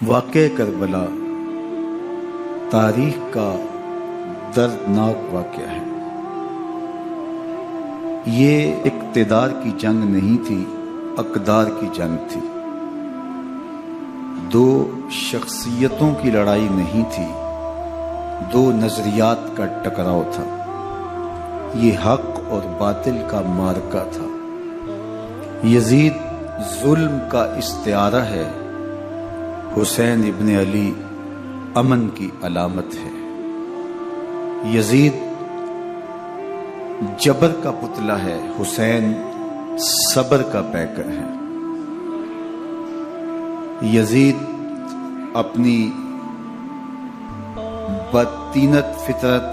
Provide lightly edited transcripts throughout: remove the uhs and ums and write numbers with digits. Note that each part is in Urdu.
واقعہ کربلا تاریخ کا دردناک واقعہ ہے۔ یہ اقتدار کی جنگ نہیں تھی، اقدار کی جنگ تھی۔ دو شخصیتوں کی لڑائی نہیں تھی، دو نظریات کا ٹکراؤ تھا۔ یہ حق اور باطل کا معرکہ تھا۔ یزید ظلم کا استعارہ ہے، حسین ابن علی امن کی علامت ہے۔ یزید جبر کا پتلا ہے، حسین صبر کا پیکر ہے۔ یزید اپنی بدطینت فطرت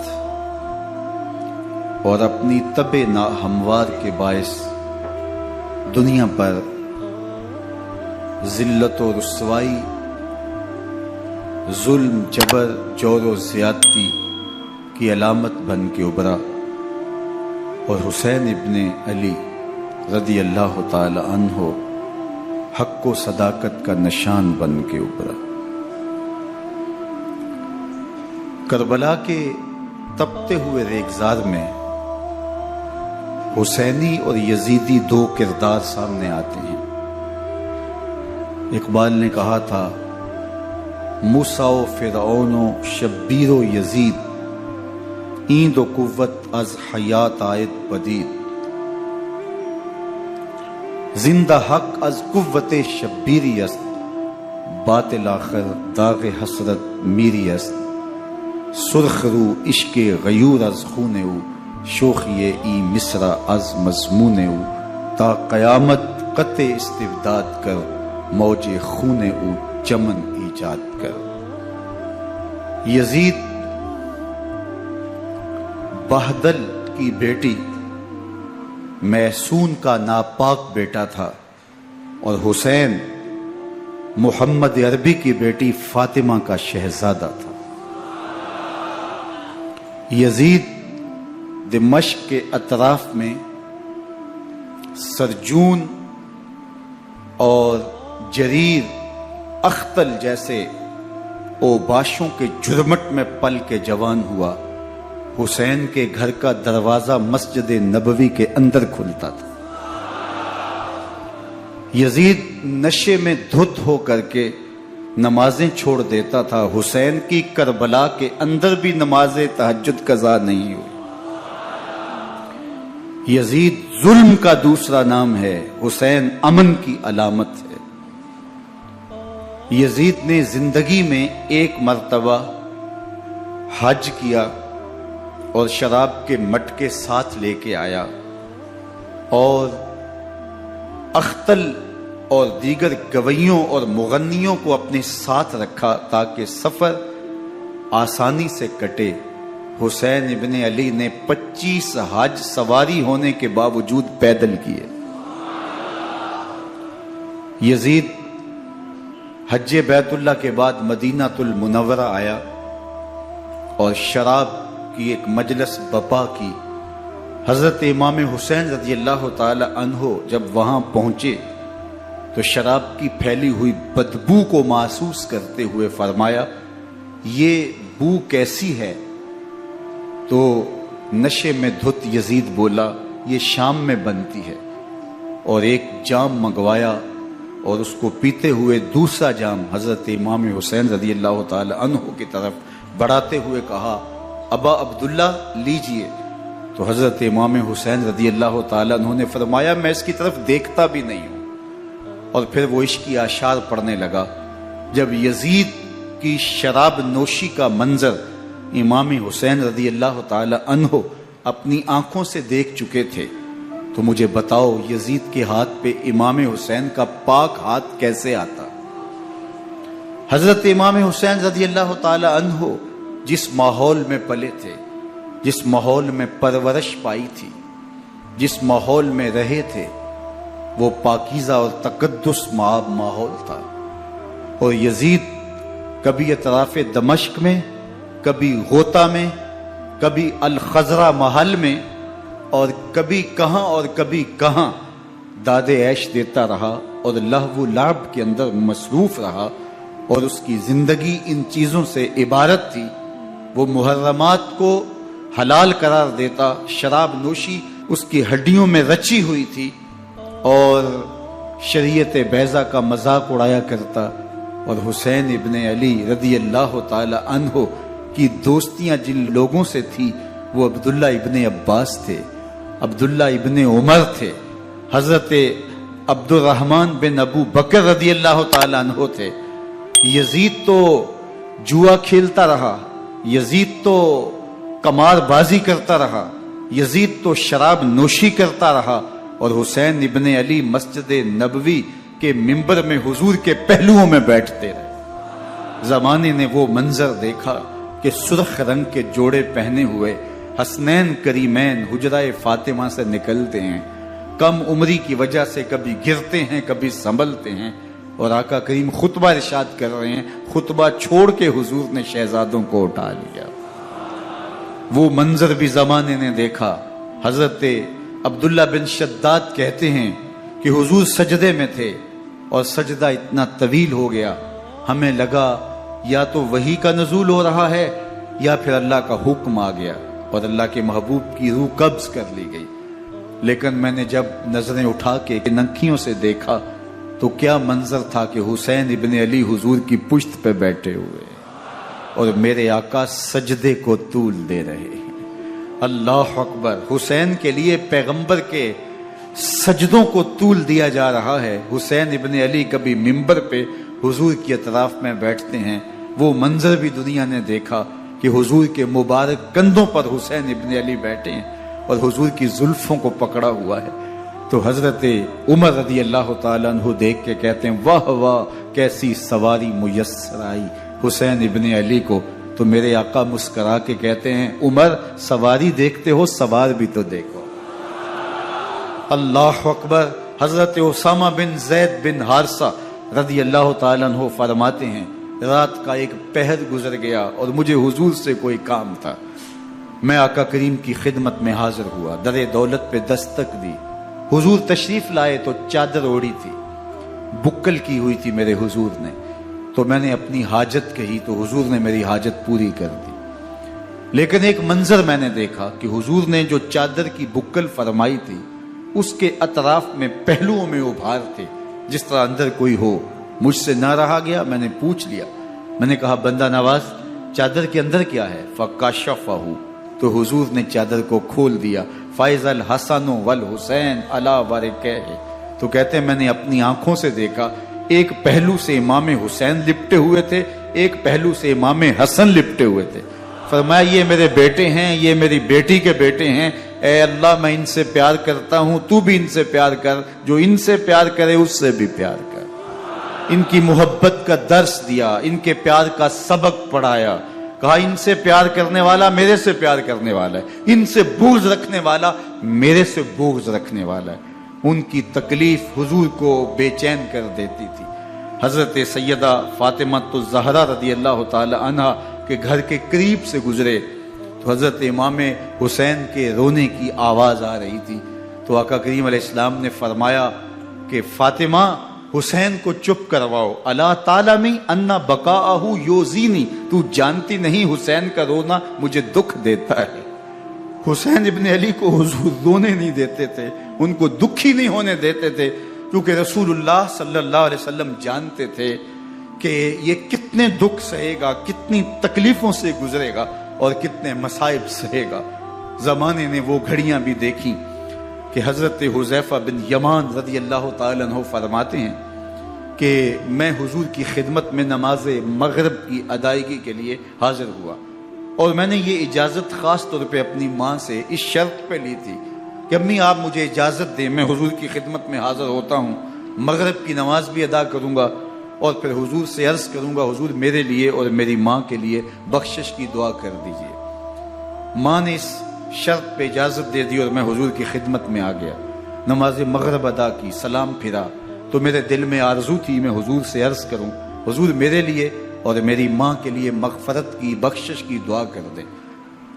اور اپنی طبع ناہموار کے باعث دنیا پر ذلت و رسوائی، ظلم، جبر، جور و زیادتی کی علامت بن کے ابھرا، اور حسین ابن علی رضی اللہ تعالی عنہ حق و صداقت کا نشان بن کے ابھرا۔ کربلا کے تپتے ہوئے ریگزار میں حسینی اور یزیدی دو کردار سامنے آتے ہیں۔ اقبال نے کہا تھا، موسیٰ و فرعون و شبیر و یزید، ایند و قوت از حیات آید پدید، زندہ حق از قوت شبیری است، باطل آخر داغ حسرت میری است، سرخ رو عشق غیور از خون او، شوخی ای مصر از مضمون او، تا قیامت قطع استبداد کر، موج خون او چمن ایجاد کر۔ یزید بہدل کی بیٹی محسون کا ناپاک بیٹا تھا، اور حسین محمد عربی کی بیٹی فاطمہ کا شہزادہ تھا۔ یزید دمشق کے اطراف میں سرجون اور جریر اختل جیسے اوباشوں کے جرمٹ میں پل کے جوان ہوا۔ حسین کے گھر کا دروازہ مسجد نبوی کے اندر کھلتا تھا۔ یزید نشے میں دھت ہو کر کے نمازیں چھوڑ دیتا تھا۔ حسین کی کربلا کے اندر بھی نماز تہجد قضا نہیں ہوئی۔ یزید ظلم کا دوسرا نام ہے، حسین امن کی علامت ہے۔ یزید نے زندگی میں ایک مرتبہ حج کیا اور شراب کے مٹکے ساتھ لے کے آیا، اور اختل اور دیگر گویوں اور مغنیوں کو اپنے ساتھ رکھا تاکہ سفر آسانی سے کٹے۔ حسین ابن علی نے 25 حج سواری ہونے کے باوجود پیدل کیے۔ یزید حج بیت اللہ کے بعد مدینہ المنورہ آیا اور شراب کی ایک مجلس بپا کی۔ حضرت امام حسین رضی اللہ تعالی عنہ جب وہاں پہنچے تو شراب کی پھیلی ہوئی بدبو کو محسوس کرتے ہوئے فرمایا، یہ بو کیسی ہے؟ تو نشے میں دھت یزید بولا، یہ شام میں بنتی ہے، اور ایک جام منگوایا اور اس کو پیتے ہوئے دوسرا جام حضرت امام حسین رضی اللہ تعالی عنہ کی طرف بڑھاتے ہوئے کہا، ابا عبداللہ لیجئے۔ تو حضرت امام حسین رضی اللہ تعالی عنہ نے فرمایا، میں اس کی طرف دیکھتا بھی نہیں ہوں، اور پھر وہ عشقی اشعار پڑھنے لگا۔ جب یزید کی شراب نوشی کا منظر امام حسین رضی اللہ تعالی عنہ اپنی آنکھوں سے دیکھ چکے تھے تو مجھے بتاؤ، یزید کے ہاتھ پہ امام حسین کا پاک ہاتھ کیسے آتا؟ حضرت امام حسین رضی اللہ تعالی عنہ جس ماحول میں پلے تھے، جس ماحول میں پرورش پائی تھی، جس ماحول میں رہے تھے، وہ پاکیزہ اور تقدس مآب ماحول تھا۔ اور یزید کبھی اطراف دمشق میں، کبھی غوطہ میں، کبھی الخزرہ محل میں، اور کبھی کہاں داد عیش دیتا رہا اور لہو و لعب کے اندر مصروف رہا، اور اس کی زندگی ان چیزوں سے عبارت تھی. وہ محرمات کو حلال قرار دیتا، شراب نوشی اس کی ہڈیوں میں رچی ہوئی تھی، اور شریعت بیضا کا مذاق اڑایا کرتا. اور حسین ابن علی رضی اللہ تعالی عنہ کی دوستیاں جن لوگوں سے تھی وہ عبداللہ ابن عباس تھے، عبداللہ ابن عمر تھے، حضرت عبد الرحمن بن ابو بکر رضی اللہ تعالی عنہ تھے. یزید تو جوا کھیلتا رہا، یزید تو قمار بازی کرتا رہا، یزید تو شراب نوشی کرتا رہا، اور حسین ابن علی مسجد نبوی کے ممبر میں حضور کے پہلوؤں میں بیٹھتے رہے. زمانے نے وہ منظر دیکھا کہ سرخ رنگ کے جوڑے پہنے ہوئے حسنین کریمین حجرہ فاطمہ سے نکلتے ہیں. کم عمری کی وجہ سے کبھی گرتے ہیں کبھی سنبھلتے ہیں، اور آقا کریم خطبہ ارشاد کر رہے ہیں، خطبہ چھوڑ کے حضور نے شہزادوں کو اٹھا لیا. وہ منظر بھی زمانے نے دیکھا. حضرت عبداللہ بن شداد کہتے ہیں کہ حضور سجدے میں تھے اور سجدہ اتنا طویل ہو گیا، ہمیں لگا یا تو وحی کا نزول ہو رہا ہے یا پھر اللہ کا حکم آ گیا اور اللہ کے محبوب کی روح قبض کر لی گئی. لیکن میں نے جب نظریں اٹھا کے ننکیوں سے دیکھا تو کیا منظر تھا کہ حسین ابن علی حضور کی پشت پہ بیٹھے ہوئے اور میرے آقا سجدے کو طول دے رہے ہیں. اللہ اکبر. حسین کے لیے پیغمبر کے سجدوں کو طول دیا جا رہا ہے. حسین ابن علی کبھی ممبر پہ حضور کی اطراف میں بیٹھتے ہیں. وہ منظر بھی دنیا نے دیکھا کہ حضور کے مبارک کندھوں پر حسین ابن علی بیٹھے ہیں اور حضور کی زلفوں کو پکڑا ہوا ہے. تو حضرت عمر رضی اللہ تعالیٰ عنہ دیکھ کے کہتے ہیں واہ واہ کیسی سواری میسر آئی حسین ابن علی کو. تو میرے آقا مسکرا کے کہتے ہیں عمر سواری دیکھتے ہو سوار بھی تو دیکھو. اللہ اکبر. حضرت اسامہ بن زید بن حارثہ رضی اللہ تعالیٰ عنہ فرماتے ہیں رات کا ایک پہر گزر گیا اور مجھے حضور سے کوئی کام تھا. میں آقا کریم کی خدمت میں حاضر ہوا، در دولت پہ دستک دی. حضور تشریف لائے تو چادر اوڑی تھی، بکل کی ہوئی تھی میرے حضور نے. تو میں نے اپنی حاجت کہی تو حضور نے میری حاجت پوری کر دی. لیکن ایک منظر میں نے دیکھا کہ حضور نے جو چادر کی بکل فرمائی تھی اس کے اطراف میں پہلوؤں میں ابھار تھے جس طرح اندر کوئی ہو. مجھ سے نہ رہا گیا، میں نے پوچھ لیا. میں نے کہا بندہ نواز چادر کے اندر کیا ہے؟ فکاشفہ. تو حضور نے چادر کو کھول دیا. فائز الحسن والحسین علی ورکہ. تو کہتے ہیں میں نے اپنی آنکھوں سے دیکھا ایک پہلو سے امام حسین لپٹے ہوئے تھے، ایک پہلو سے امام حسن لپٹے ہوئے تھے. فرمایا یہ میرے بیٹے ہیں، یہ میری بیٹی کے بیٹے ہیں. اے اللہ میں ان سے پیار کرتا ہوں، تو بھی ان سے پیار کر، جو ان سے پیار کرے اس سے بھی پیار کر. ان کی محبت کا درس دیا، ان کے پیار کا سبق پڑھایا. کہا ان سے پیار کرنے والا میرے سے پیار کرنے والا ہے، ان سے بغض رکھنے والا میرے سے بغض رکھنے والا ہے. ان کی تکلیف حضور کو بے چین کر دیتی تھی. حضرت سیدہ فاطمہ الزہرا رضی اللہ تعالی عنہا کے گھر کے قریب سے گزرے تو حضرت امام حسین کے رونے کی آواز آ رہی تھی. تو آقا کریم علیہ السلام نے فرمایا کہ فاطمہ حسین کو چپ کرواؤ. اللہ تعالیٰ انا بقاءہ یوزینی، تو جانتی نہیں حسین کا رونا مجھے دکھ دیتا ہے. حسین ابن علی کو حضور رونے نہیں دیتے تھے، ان کو دکھی نہیں ہونے دیتے تھے، کیونکہ رسول اللہ صلی اللہ علیہ وسلم جانتے تھے کہ یہ کتنے دکھ سہے گا، کتنی تکلیفوں سے گزرے گا اور کتنے مصائب سہے گا. زمانے نے وہ گھڑیاں بھی دیکھی کہ حضرت حذیفہ بن یمان رضی اللہ تعالی عنہ فرماتے ہیں کہ میں حضور کی خدمت میں نماز مغرب کی ادائیگی کے لیے حاضر ہوا، اور میں نے یہ اجازت خاص طور پہ اپنی ماں سے اس شرط پہ لی تھی کہ امی آپ مجھے اجازت دیں، میں حضور کی خدمت میں حاضر ہوتا ہوں، مغرب کی نماز بھی ادا کروں گا اور پھر حضور سے عرض کروں گا حضور میرے لیے اور میری ماں کے لیے بخشش کی دعا کر دیجئے. ماں نے اس شرط پہ اجازت دے دی اور میں حضور کی خدمت میں آ گیا. نماز مغرب ادا کی، سلام پھرا تو میرے دل میں آرزو تھی میں حضور سے عرض کروں حضور میرے لیے اور میری ماں کے لیے مغفرت کی بخشش کی دعا کر دیں.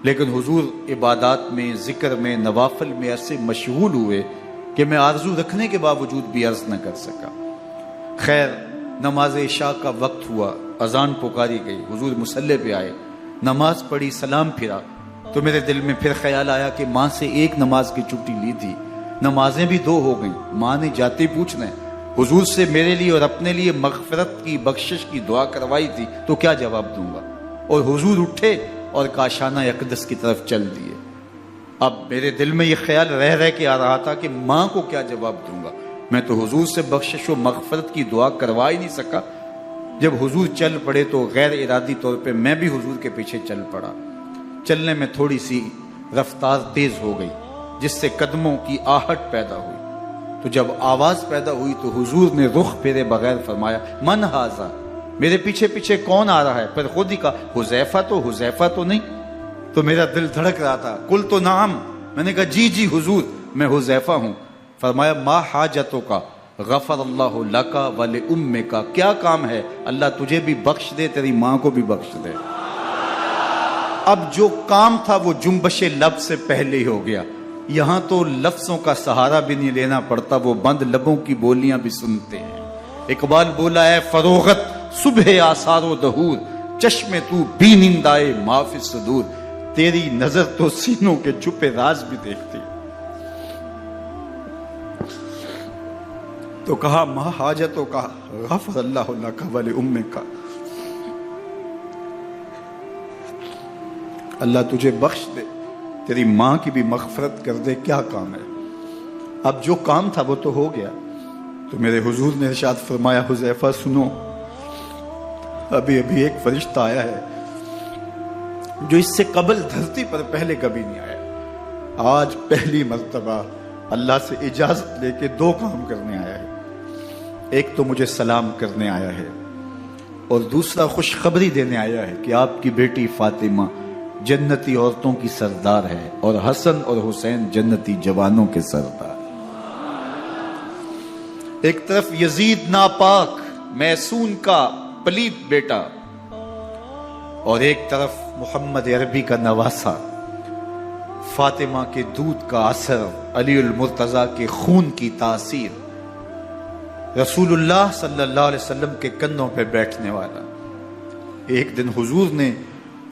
لیکن حضور عبادات میں، ذکر میں، نوافل میں ایسے مشغول ہوئے کہ میں آرزو رکھنے کے باوجود بھی عرض نہ کر سکا. خیر نماز عشاء کا وقت ہوا، اذان پکاری گئی، حضور مصلی پہ آئے، نماز پڑھی، سلام پھرا، تو میرے دل میں پھر خیال آیا کہ ماں سے ایک نماز کی چھٹی لی تھی، نمازیں بھی 2 ہو گئیں، ماں نے جاتے پوچھنا ہے حضور سے میرے لیے اور اپنے لیے مغفرت کی، بخشش کی دعا کروائی تھی، تو کیا جواب دوں گا؟ اور حضور اٹھے اور کاشانہ اقدس کی طرف چل دیے۔ اب میرے دل میں یہ خیال رہ کے آ رہا تھا کہ ماں کو کیا جواب دوں گا، میں تو حضور سے بخشش و مغفرت کی دعا کروا ہی نہیں سکا۔ جب حضور چل پڑے تو غیر ارادی طور پہ میں بھی حضور کے پیچھے چل پڑا۔ چلنے میں تھوڑی سی رفتار تیز ہو گئی جس سے قدموں کی آہٹ پیدا ہوئی، تو جب آواز پیدا ہوئی تو حضور نے رخ پھیرے بغیر فرمایا من ھذا، میرے پیچھے پیچھے کون آ رہا ہے؟ پھر خود ہی کہا حذیفہ تو نہیں؟ تو میرا دل دھڑک رہا تھا، قلت نعم، میں نے کہا جی حضور میں حذیفہ ہوں۔ فرمایا ما حاجتک غفر اللہ لک ولامک، کیا کام ہے؟ اللہ تجھے بھی بخش دے، تیری ماں کو بھی بخش دے۔ اب جو کام تھا وہ جنبش لب سے پہلے ہی ہو گیا، یہاں تو لفظوں کا سہارا بھی نہیں لینا پڑتا، وہ بند لبوں کی بولیاں بھی سنتے ہیں۔ اقبال بولا ہے فروغت صبح آثار و دہور، چشم تو بی نندائے ما فی الصدور، تیری نظر تو سینوں کے چھپے راز بھی دیکھتی۔ تو کہا ما حاجتوں کا غفر اللہ لک ولامک، اللہ تجھے بخش دے، تیری ماں کی بھی مغفرت کر دے، کیا کام ہے؟ اب جو کام تھا وہ تو ہو گیا۔ تو میرے حضور نے ارشاد فرمایا حذیفہ سنو، ابھی ایک فرشتہ آیا ہے جو اس سے قبل دھرتی پر پہلے کبھی نہیں آیا، آج پہلی مرتبہ اللہ سے اجازت لے کے 2 کام کرنے آیا ہے، ایک تو مجھے سلام کرنے آیا ہے اور دوسرا خوشخبری دینے آیا ہے کہ آپ کی بیٹی فاطمہ جنتی عورتوں کی سردار ہے اور حسن اور حسین جنتی جوانوں کے سردار۔ ایک طرف یزید ناپاک محسون کا پلیت بیٹا اور ایک طرف محمد عربی کا نواسا، فاطمہ کے دودھ کا اثر، علی المرتضی کے خون کی تاثیر، رسول اللہ صلی اللہ علیہ وسلم کے کندھوں پہ بیٹھنے والا۔ ایک دن حضور نے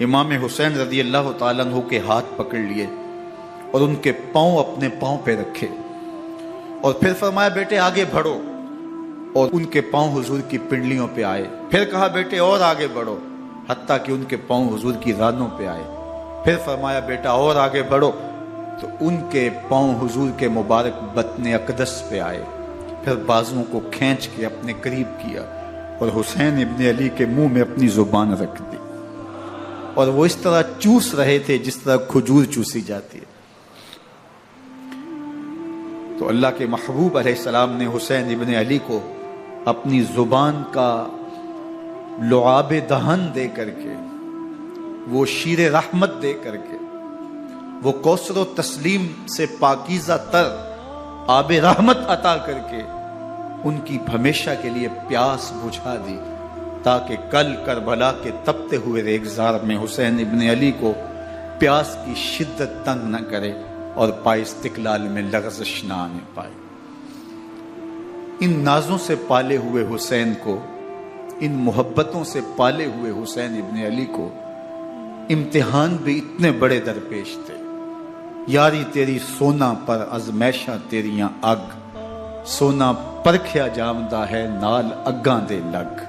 امام حسین رضی اللہ تعالیٰ عنہ کے ہاتھ پکڑ لیے اور ان کے پاؤں اپنے پاؤں پہ رکھے اور پھر فرمایا بیٹے آگے بڑھو، اور ان کے پاؤں حضور کی پنڈلیوں پہ آئے، پھر کہا بیٹے اور آگے بڑھو، حتیٰ کہ ان کے پاؤں حضور کی رانوں پہ آئے، پھر فرمایا بیٹا اور آگے بڑھو، تو ان کے پاؤں حضور کے مبارک بطن اقدس پہ آئے، پھر بازوں کو کھینچ کے اپنے قریب کیا اور حسین ابن علی کے منہ میں اپنی زبان رکھ دی، اور وہ اس طرح چوس رہے تھے جس طرح کھجور چوسی جاتی ہے۔ تو اللہ کے محبوب علیہ السلام نے حسین ابن علی کو اپنی زبان کا لعاب دہن دے کر کے، وہ شیر رحمت دے کر کے، وہ کوثر و تسلیم سے پاکیزہ تر آب رحمت عطا کر کے ان کی ہمیشہ کے لیے پیاس بجھا دی، تاکہ کل کربلا کے تپتے ہوئے ریگزار میں حسین ابن علی کو پیاس کی شدت تنگ نہ کرے اور پائے استقلال میں لغزش نہ آنے پائے۔ ان نازوں سے پالے ہوئے حسین کو، ان محبتوں سے پالے ہوئے حسین ابن علی کو امتحان بھی اتنے بڑے درپیش تھے۔ یاری تیری سونا پر ازمیشاں تیریاں اگ، سونا پرکھیا جامدہ ہے نال اگاں دے لگ۔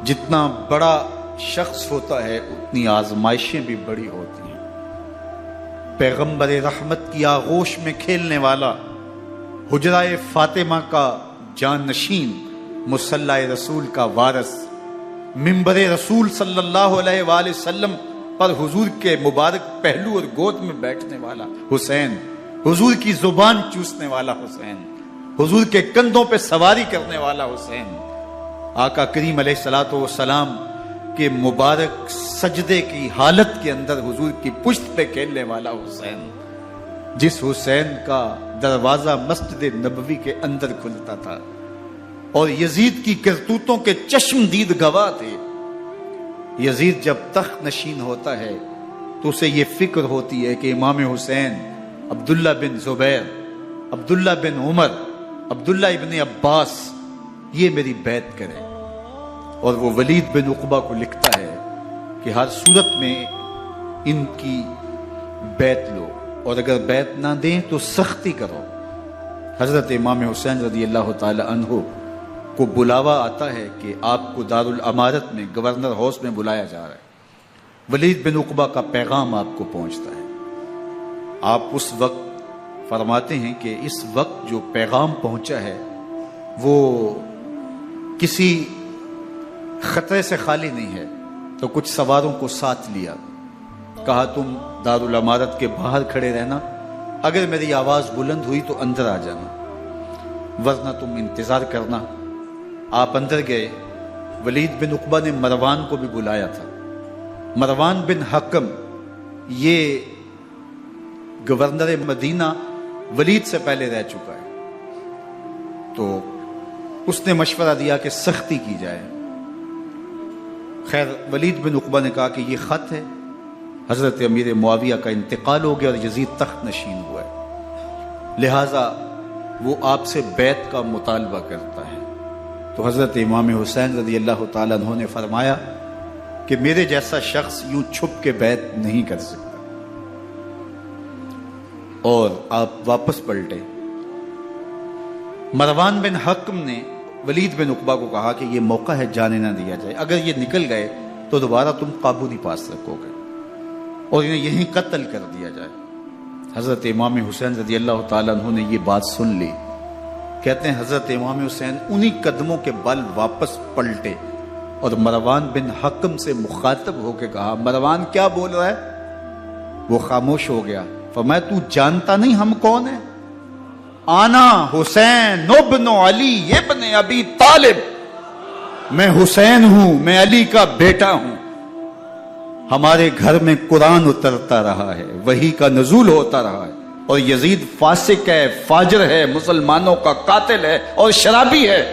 جتنا بڑا شخص ہوتا ہے اتنی آزمائشیں بھی بڑی ہوتی ہیں۔ پیغمبر رحمت کی آغوش میں کھیلنے والا، حجرہ فاطمہ کا جانشین، مصلی رسول کا وارث، منبر رسول صلی اللہ علیہ وآلہ وسلم پر حضور کے مبارک پہلو اور گود میں بیٹھنے والا حسین، حضور کی زبان چوسنے والا حسین، حضور کے کندھوں پہ سواری کرنے والا حسین، آقا کریم علیہ الصلوۃ والسلام کے مبارک سجدے کی حالت کے اندر حضور کی پشت پہ کھیلنے والا حسین، جس حسین کا دروازہ مسجد نبوی کے اندر کھلتا تھا اور یزید کی کرتوتوں کے چشم دید گواہ تھے۔ یزید جب تخت نشین ہوتا ہے تو اسے یہ فکر ہوتی ہے کہ امام حسین، عبداللہ بن زبیر، عبداللہ بن عمر، عبداللہ ابن عباس یہ میری بیعت کرے. اور وہ ولید بن عقبہ کو لکھتا ہے کہ ہر صورت میں ان کی بیعت لو، اور اگر بیعت نہ دیں تو سختی کرو. حضرت امام حسین رضی اللہ تعالی عنہ کو بلاوا آتا ہے کہ آپ کو دارالامارت میں گورنر ہاؤس میں بلایا جا رہا ہے. ولید بن عقبہ کا پیغام آپ کو پہنچتا ہے. آپ اس وقت فرماتے ہیں کہ اس وقت جو پیغام پہنچا ہے وہ کسی خطرے سے خالی نہیں ہے. تو کچھ سواروں کو ساتھ لیا، کہا تم دارالامارت کے باہر کھڑے رہنا، اگر میری آواز بلند ہوئی تو اندر آ جانا، ورنہ تم انتظار کرنا. آپ اندر گئے. ولید بن عقبہ نے مروان کو بھی بلایا تھا. مروان بن حکم یہ گورنر مدینہ ولید سے پہلے رہ چکا ہے، تو اس نے مشورہ دیا کہ سختی کی جائے. خیر ولید بن عقبہ نے کہا کہ یہ خط ہے، حضرت امیر معاویہ کا انتقال ہو گیا اور یزید تخت نشین ہوا ہے، لہٰذا وہ آپ سے بیعت کا مطالبہ کرتا ہے. تو حضرت امام حسین رضی اللہ تعالیٰ عنہ نے فرمایا کہ میرے جیسا شخص یوں چھپ کے بیعت نہیں کر سکتا. اور آپ واپس پلٹے. مروان بن حکم نے ولید بن عقبہ کو کہا کہ یہ موقع ہے جانے نہ دیا جائے، اگر یہ نکل گئے تو دوبارہ تم قابو نہیں پا سکو گے اور انہیں یہیں قتل کر دیا جائے. حضرت امام حسین رضی اللہ تعالیٰ عنہ نے یہ بات سن لی. کہتے ہیں حضرت امام حسین انہی قدموں کے بل واپس پلٹے اور مروان بن حکم سے مخاطب ہو کے کہا، مروان کیا بول رہا ہے؟ وہ خاموش ہو گیا. فرمایا تو جانتا نہیں ہم کون ہیں؟ آنا حسین ابن علی ابن ابی طالب، میں حسین ہوں، میں علی کا بیٹا ہوں. ہمارے گھر میں قرآن اترتا رہا ہے، وحی کا نزول ہوتا رہا ہے، اور یزید فاسق ہے، فاجر ہے، مسلمانوں کا قاتل ہے اور شرابی ہے.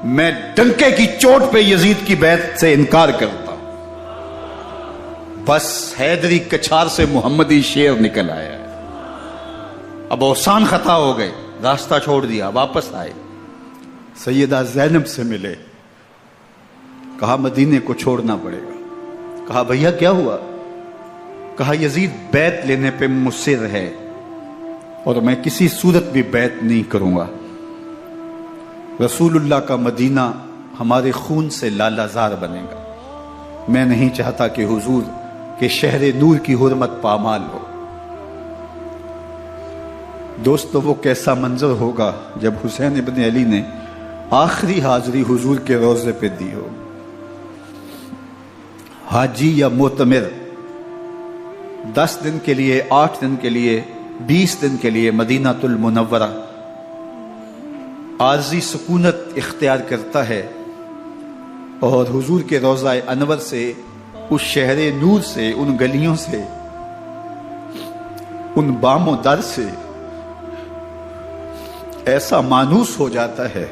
میں ڈنکے کی چوٹ پہ یزید کی بیعت سے انکار کرتا ہوں. بس حیدری کچھار سے محمدی شیر نکل آیا ہے. اب اوسان خطا ہو گئے، راستہ چھوڑ دیا، واپس آئے. سیدہ زینب سے ملے، کہا مدینے کو چھوڑنا پڑے گا. کہا بھیا کیا ہوا؟ کہا یزید بیعت لینے پہ مصر ہے اور میں کسی صورت بھی بیعت نہیں کروں گا. رسول اللہ کا مدینہ ہمارے خون سے لالہ زار بنے گا. میں نہیں چاہتا کہ حضور کے شہر نور کی حرمت پامال ہو. دوستو وہ کیسا منظر ہوگا جب حسین ابن علی نے آخری حاضری حضور کے روضے پہ دی ہو. حاجی یا معتمر 10 دن کے لیے، 8 دن کے لیے، 20 دن کے لیے مدینہ المنورہ عارضی سکونت اختیار کرتا ہے اور حضور کے روضہ انور سے، اس شہر نور سے، ان گلیوں سے، ان بام و در سے ایسا مانوس ہو جاتا ہے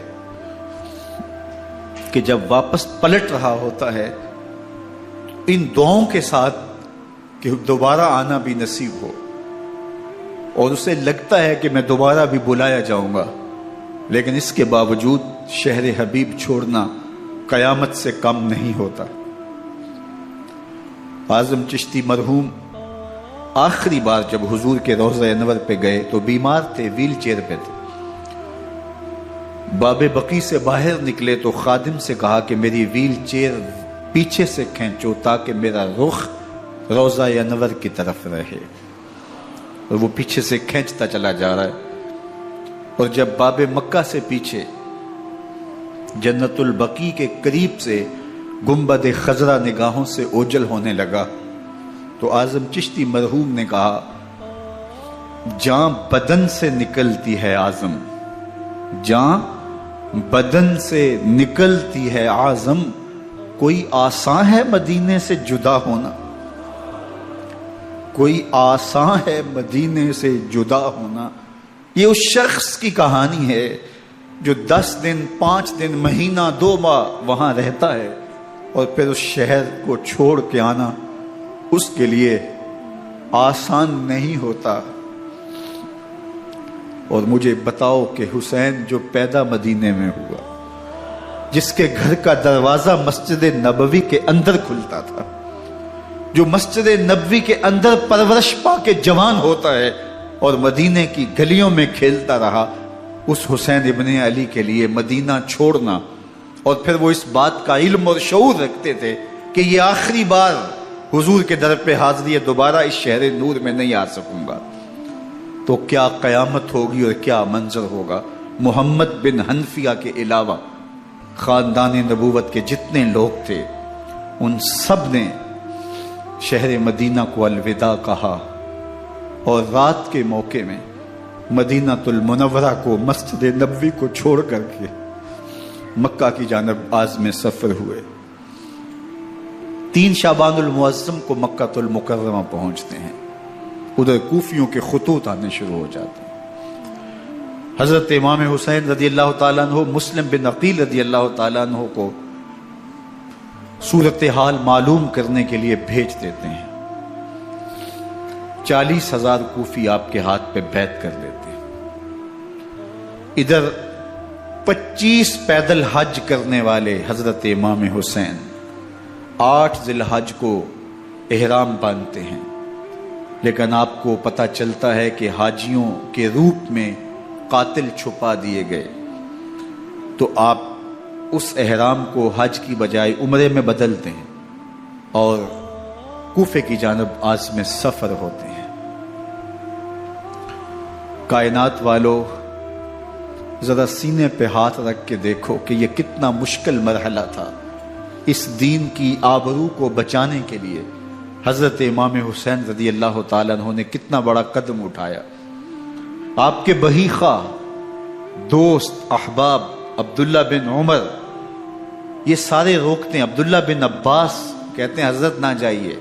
کہ جب واپس پلٹ رہا ہوتا ہے ان دعاؤں کے ساتھ کہ دوبارہ آنا بھی نصیب ہو، اور اسے لگتا ہے کہ میں دوبارہ بھی بلایا جاؤں گا، لیکن اس کے باوجود شہر حبیب چھوڑنا قیامت سے کم نہیں ہوتا. اعظم چشتی مرحوم آخری بار جب حضور کے روضہ انور پہ گئے تو بیمار تھے، ویل چیئر پہ تھے. باب بقی سے باہر نکلے تو خادم سے کہا کہ میری ویل چیئر پیچھے سے کھینچو تاکہ میرا رخ روضہ انور کی طرف رہے. اور وہ پیچھے سے کھینچتا چلا جا رہا ہے. اور جب باب مکہ سے پیچھے جنت البقیع کے قریب سے گنبد خضرا نگاہوں سے اوجل ہونے لگا تو اعظم چشتی مرحوم نے کہا، جان بدن سے نکلتی ہے اعظم، جان بدن سے نکلتی ہے اعظم، کوئی آسان ہے مدینے سے جدا ہونا، کوئی آسان ہے مدینے سے جدا ہونا. یہ اس شخص کی کہانی ہے جو 10 دن، 5 دن، مہینہ، 2 ماہ وہاں رہتا ہے اور پھر اس شہر کو چھوڑ کے آنا اس کے لیے آسان نہیں ہوتا. اور مجھے بتاؤ کہ حسین جو پیدا مدینے میں ہوا، جس کے گھر کا دروازہ مسجد نبوی کے اندر کھلتا تھا، جو مسجد نبوی کے اندر پرورش پا کے جوان ہوتا ہے اور مدینے کی گلیوں میں کھیلتا رہا، اس حسین ابن علی کے لیے مدینہ چھوڑنا، اور پھر وہ اس بات کا علم اور شعور رکھتے تھے کہ یہ آخری بار حضور کے در پہ حاضری ہے، دوبارہ اس شہر نور میں نہیں آ سکوں گا، تو کیا قیامت ہوگی اور کیا منظر ہوگا۔ محمد بن حنفیہ کے علاوہ خاندان نبوت کے جتنے لوگ تھے ان سب نے شہر مدینہ کو الوداع کہا، اور رات کے موقع میں مدینہ المنورہ کو، مسجد نبوی کو چھوڑ کر کے مکہ کی جانب عازم سفر ہوئے۔ 3 شعبان المعظم کو مکہ المکرمہ پہنچتے ہیں، ادھر کوفیوں کے خطوط آنے شروع ہو جاتے ہیں۔ حضرت امام حسین رضی اللہ تعالیٰ عنہ مسلم بن عقیل رضی اللہ تعالیٰ عنہ کو صورتحال معلوم کرنے کے لیے بھیج دیتے ہیں۔ 40,000 کوفی آپ کے ہاتھ پہ بیعت کر لیتے ہیں۔ ادھر 25 پیدل حج کرنے والے حضرت امام حسین 8 ذی الحج کو احرام باندھتے ہیں، لیکن آپ کو پتہ چلتا ہے کہ حاجیوں کے روپ میں قاتل چھپا دیے گئے، تو آپ اس احرام کو حج کی بجائے عمرے میں بدلتے ہیں اور کوفے کی جانب عازم سفر ہوتے ہیں۔ کائنات والو، ذرا سینے پہ ہاتھ رکھ کے دیکھو کہ یہ کتنا مشکل مرحلہ تھا۔ اس دین کی آبرو کو بچانے کے لیے حضرت امام حسین رضی اللہ تعالیٰ عنہ نے کتنا بڑا قدم اٹھایا۔ آپ کے بہی خواہ، دوست، احباب عبداللہ بن عمر یہ سارے روکتے ہیں۔ عبداللہ بن عباس کہتے ہیں حضرت نہ جائیے،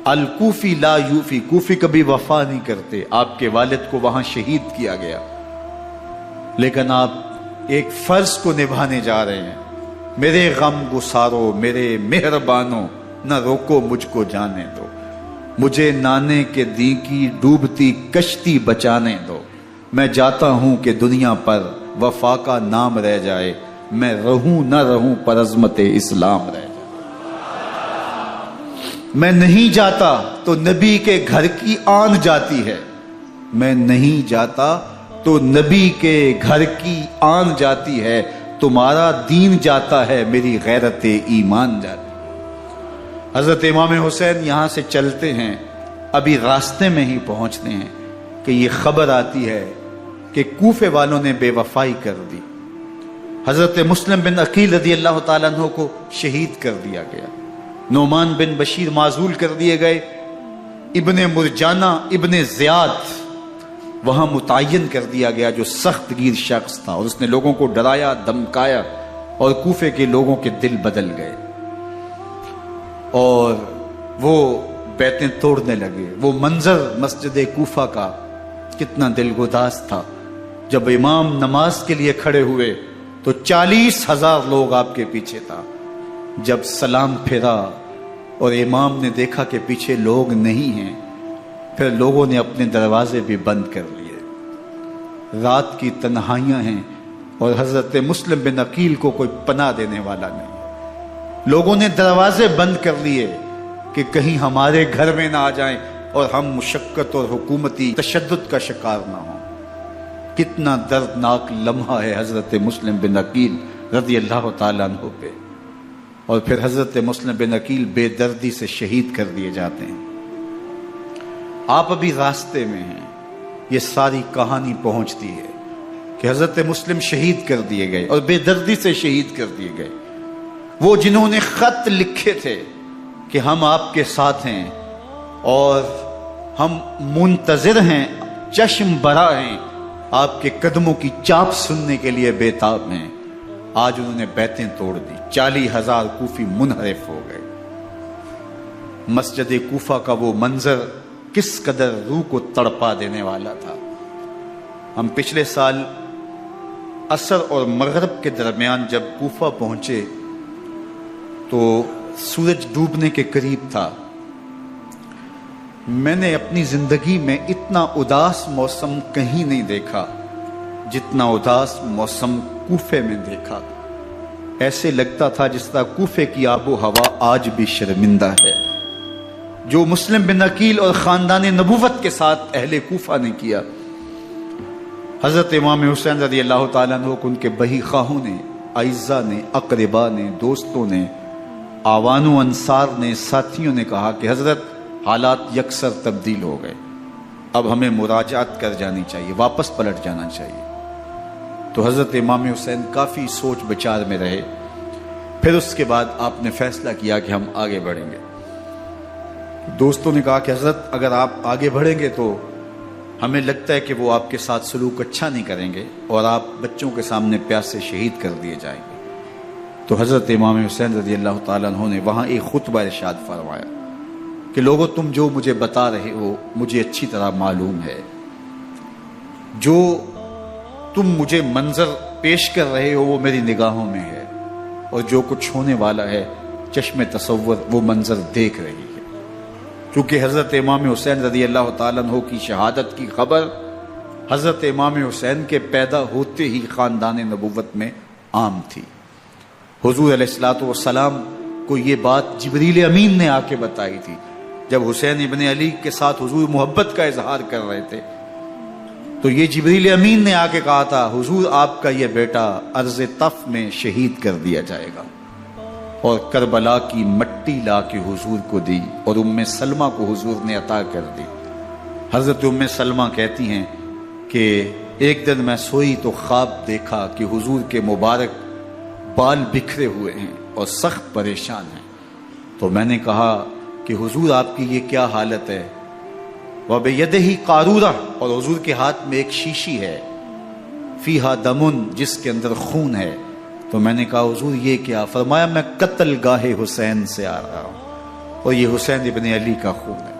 الکوفی لا یوفی، کوفی کبھی وفا نہیں کرتے۔ آپ کے والد کو وہاں شہید کیا گیا، لیکن آپ ایک فرض کو نبھانے جا رہے ہیں۔ میرے غم گسارو، میرے مہربانو، نہ روکو مجھ کو جانے دو، مجھے نانے کے دی کی ڈوبتی کشتی بچانے دو۔ میں جاتا ہوں کہ دنیا پر وفا کا نام رہ جائے، میں رہوں نہ رہوں پر عظمت اسلام رہ جائے۔ میں نہیں جاتا تو نبی کے گھر کی آن جاتی ہے، میں نہیں جاتا تو نبی کے گھر کی آن جاتی ہے، تمہارا دین جاتا ہے، میری غیرت ایمان جاتی ہے۔ حضرت امام حسین یہاں سے چلتے ہیں، ابھی راستے میں ہی پہنچتے ہیں کہ یہ خبر آتی ہے کہ کوفے والوں نے بے وفائی کر دی۔ حضرت مسلم بن عقیل رضی اللہ تعالیٰ عنہ کو شہید کر دیا گیا، نعمان بن بشیر معزول کر دیے گئے، ابن مرجانہ ابن زیاد وہاں متعین کر دیا گیا جو سخت گیر شخص تھا، اور اس نے لوگوں کو ڈرایا، دھمکایا، اور کوفے کے لوگوں کے دل بدل گئے اور وہ بیتیں توڑنے لگے۔ وہ منظر مسجد کوفہ کا کتنا دلگداز تھا۔ جب امام نماز کے لیے کھڑے ہوئے تو 40,000 لوگ آپ کے پیچھے تھا۔ جب سلام پھیرا اور امام نے دیکھا کہ پیچھے لوگ نہیں ہیں، پھر لوگوں نے اپنے دروازے بھی بند کر لیے۔ رات کی تنہائیاں ہیں اور حضرت مسلم بن عقیل کو کوئی پناہ دینے والا نہیں۔ لوگوں نے دروازے بند کر لیے کہ کہیں ہمارے گھر میں نہ آ جائیں اور ہم مشقت اور حکومتی تشدد کا شکار نہ ہوں۔ کتنا دردناک لمحہ ہے حضرت مسلم بن عقیل رضی اللہ تعالیٰ عنہ پہ، اور پھر حضرت مسلم بن عقیل بے دردی سے شہید کر دیے جاتے ہیں۔ آپ ابھی راستے میں ہیں، یہ ساری کہانی پہنچتی ہے کہ حضرت مسلم شہید کر دیے گئے اور بے دردی سے شہید کر دیے گئے۔ وہ جنہوں نے خط لکھے تھے کہ ہم آپ کے ساتھ ہیں اور ہم منتظر ہیں، چشم برا ہیں، آپ کے قدموں کی چاپ سننے کے لیے بےتاب ہیں، آج انہوں نے بیتیں توڑ دی۔ 40,000 کوفی منحرف ہو گئے۔ مسجد کوفہ کا وہ منظر کس قدر روح کو تڑپا دینے والا تھا۔ ہم پچھلے سال عصر اور مغرب کے درمیان جب کوفہ پہنچے تو سورج ڈوبنے کے قریب تھا۔ میں نے اپنی زندگی میں اتنا اداس موسم کہیں نہیں دیکھا جتنا اداس موسم کوفے میں دیکھا۔ ایسے لگتا تھا جس طرح کوفے کی آب و ہوا آج بھی شرمندہ ہے۔ جو مسلم بن عقیل اور خاندان نبوت کے ساتھ اہل کوفہ نے کیا، حضرت امام حسین رضی اللہ تعالیٰ عنہ کو ان کے بہی خواہوں نے، اعزاء نے، اقربا نے، دوستوں نے، آوان و انصار نے، ساتھیوں نے کہا کہ حضرت حالات یکسر تبدیل ہو گئے، اب ہمیں مراجعت کر جانی چاہیے، واپس پلٹ جانا چاہیے۔ تو حضرت امام حسین کافی سوچ بچار میں رہے، پھر اس کے بعد آپ نے فیصلہ کیا کہ ہم آگے بڑھیں گے۔ دوستوں نے کہا کہ حضرت اگر آپ آگے بڑھیں گے تو ہمیں لگتا ہے کہ وہ آپ کے ساتھ سلوک اچھا نہیں کریں گے اور آپ بچوں کے سامنے پیاس سے شہید کر دیے جائیں گے۔ تو حضرت امام حسین رضی اللہ تعالیٰ عنہ نے وہاں ایک خطبہ ارشاد فرمایا کہ لوگوں تم جو مجھے بتا رہے ہو مجھے اچھی طرح معلوم ہے، جو تم مجھے منظر پیش کر رہے ہو وہ میری نگاہوں میں ہے، اور جو کچھ ہونے والا ہے چشم تصور وہ منظر دیکھ رہی ہے۔ کیونکہ حضرت امام حسین رضی اللہ تعالیٰ عنہ کی شہادت کی خبر حضرت امام حسین کے پیدا ہوتے ہی خاندان نبوت میں عام تھی۔ حضور علیہ الصلوۃ والسلام کو یہ بات جبریل امین نے آ کے بتائی تھی جب حسین ابن علی کے ساتھ حضور محبت کا اظہار کر رہے تھے، تو یہ جبریل امین نے آ کے کہا تھا حضور آپ کا یہ بیٹا ارض طف میں شہید کر دیا جائے گا، اور کربلا کی مٹی لا کے حضور کو دی اور ام سلمہ کو حضور نے عطا کر دی۔ حضرت ام سلمہ کہتی ہیں کہ ایک دن میں سوئی تو خواب دیکھا کہ حضور کے مبارک بال بکھرے ہوئے ہیں اور سخت پریشان ہیں، تو میں نے کہا کہ حضور آپ کی یہ کیا حالت ہے؟ وَبِيَدِهِ قَارُورَةٌ، اور حضور کے ہاتھ میں ایک شیشی ہے، فیہا دمن، جس کے اندر خون ہے۔ تو میں نے کہا حضور یہ کیا؟ فرمایا میں قتل گاہ حسین سے آ رہا ہوں اور یہ حسین ابن علی کا خون ہے۔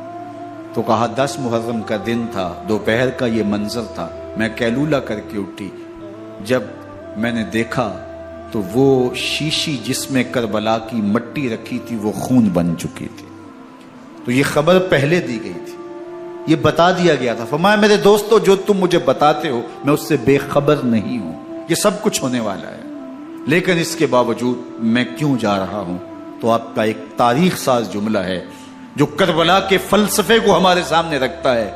تو کہا 10 محرم کا دن تھا، دوپہر کا یہ منظر تھا، میں کیلولہ کر کے اٹھی، جب میں نے دیکھا تو وہ شیشی جس میں کربلا کی مٹی رکھی تھی وہ خون بن چکی تھی۔ تو یہ خبر پہلے دی گئی تھی، یہ بتا دیا گیا تھا۔ فرمایا میرے دوستو جو تم مجھے بتاتے ہو میں اس سے بے خبر نہیں ہوں، یہ سب کچھ ہونے والا ہے، لیکن اس کے باوجود میں کیوں جا رہا ہوں؟ تو آپ کا ایک تاریخ ساز جملہ ہے جو کربلا کے فلسفے کو ہمارے سامنے رکھتا ہے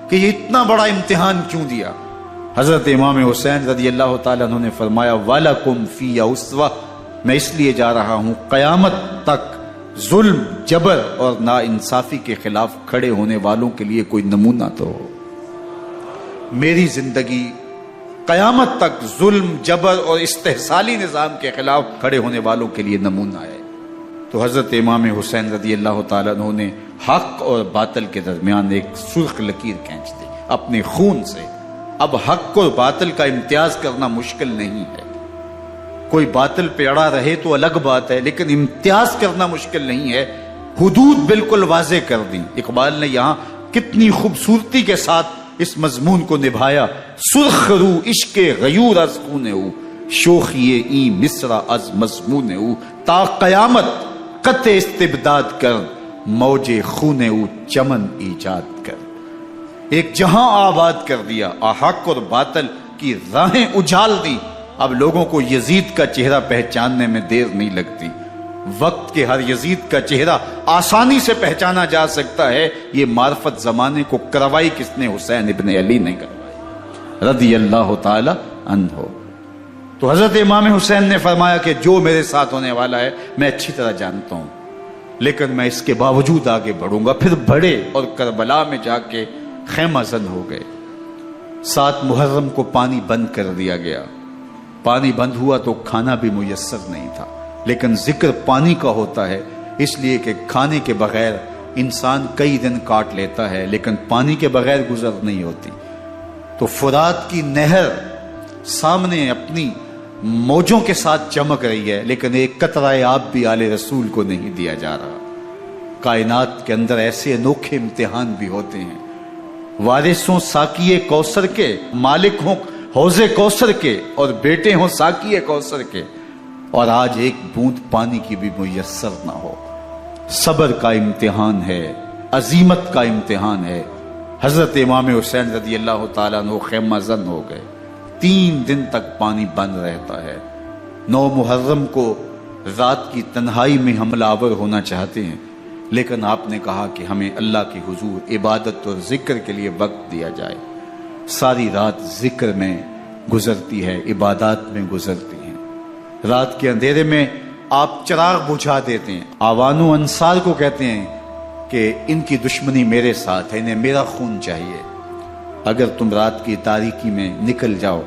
کہ یہ اتنا بڑا امتحان کیوں دیا۔ حضرت امام حسین رضی اللہ تعالیٰ عنہ نے فرمایا وَلَكُمْ فِيَّ أُسْوَةٌ، میں اس لیے جا رہا ہوں قیامت تک ظلم، جبر اور ناانصافی کے خلاف کھڑے ہونے والوں کے لیے کوئی نمونہ تو ہو۔ میری زندگی قیامت تک ظلم، جبر اور استحصالی نظام کے خلاف کھڑے ہونے والوں کے لیے نمونہ ہے۔ تو حضرت امام حسین رضی اللہ تعالیٰ عنہ نے حق اور باطل کے درمیان ایک سرخ لکیر کھینچ دی اپنے خون سے۔ اب حق اور باطل کا امتیاز کرنا مشکل نہیں ہے، کوئی باطل پہ اڑا رہے تو الگ بات ہے، لیکن امتیاز کرنا مشکل نہیں ہے۔ حدود بالکل واضح کر دی۔ اقبال نے یہاں کتنی خوبصورتی کے ساتھ اس مضمون کو نبھایا۔ سرخ رو عشق غیور از خون او، شوخی ای مصرع از مضمون او، تا قیامت قطع استبداد کر، موج خون او چمن ایجاد کر۔ ایک جہاں آباد کر دیا، حق اور باطل کی راہیں اجال دی۔ اب لوگوں کو یزید کا چہرہ پہچاننے میں دیر نہیں لگتی، وقت کے ہر یزید کا چہرہ آسانی سے پہچانا جا سکتا ہے۔ یہ معرفت زمانے کو کروائی کس نے؟ حسین ابن علی نے کروائی رضی اللہ تعالی عنہ۔ تو حضرت امام حسین نے فرمایا کہ جو میرے ساتھ ہونے والا ہے میں اچھی طرح جانتا ہوں، لیکن میں اس کے باوجود آگے بڑھوں گا۔ پھر بڑھے اور کربلا میں جا کے خیمہ زن ہو گئے۔ 7 محرم کو پانی بند کر دیا گیا۔ پانی بند ہوا تو کھانا بھی میسر نہیں تھا، لیکن ذکر پانی کا ہوتا ہے اس لیے کہ کھانے کے بغیر انسان کئی دن کاٹ لیتا ہے، لیکن پانی کے بغیر گزر نہیں ہوتی۔ تو فرات کی نہر سامنے اپنی موجوں کے ساتھ چمک رہی ہے، لیکن ایک قطرہ آب بھی آل رسول کو نہیں دیا جا رہا۔ کائنات کے اندر ایسے انوکھے امتحان بھی ہوتے ہیں، وارث ہوں ساقی کوثر کے، مالک ہوں حوض کوثر کے، اور بیٹے ہوں ساقی کوثر کے، اور آج ایک بوند پانی کی بھی میسر نہ ہو۔ صبر کا امتحان ہے، عزیمت کا امتحان ہے۔ حضرت امام حسین رضی اللہ تعالیٰ عنہ خیمہ زن ہو گئے۔ 3 دن تک پانی بند رہتا ہے، 9 محرم کو رات کی تنہائی میں حملہ آور ہونا چاہتے ہیں، لیکن آپ نے کہا کہ ہمیں اللہ کے حضور عبادت اور ذکر کے لیے وقت دیا جائے۔ ساری رات ذکر میں گزرتی ہے، عبادات میں گزرتی ہیں۔ رات کے اندھیرے میں آپ چراغ بجھا دیتے ہیں۔ آوان و انصار کو کہتے ہیں کہ ان کی دشمنی میرے ساتھ ہے، انہیں میرا خون چاہیے، اگر تم رات کی تاریکی میں نکل جاؤ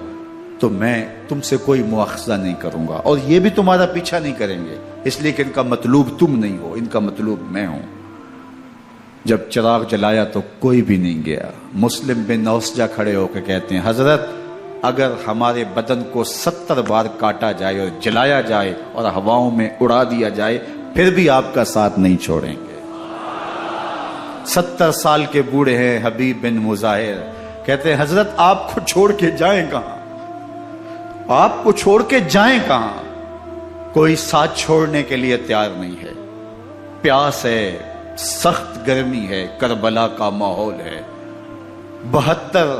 تو میں تم سے کوئی مواخذہ نہیں کروں گا، اور یہ بھی تمہارا پیچھا نہیں کریں گے، اس لیے کہ ان کا مطلوب تم نہیں ہو، ان کا مطلوب میں ہوں۔ جب چراغ جلایا تو کوئی بھی نہیں گیا۔ مسلم بن نوسجہ کھڑے ہو کے کہتے ہیں حضرت اگر ہمارے بدن کو 70 بار کاٹا جائے اور جلایا جائے اور ہواؤں میں اڑا دیا جائے پھر بھی آپ کا ساتھ نہیں چھوڑیں گے۔ 70 سال کے بوڑھے ہیں حبیب بن مظاہر، کہتے ہیں حضرت آپ کو چھوڑ کے جائیں کہاں، آپ کو چھوڑ کے جائیں کہاں، کوئی ساتھ چھوڑنے کے لیے تیار نہیں ہے۔ پیاس ہے، سخت گرمی ہے، کربلا کا ماحول ہے، 72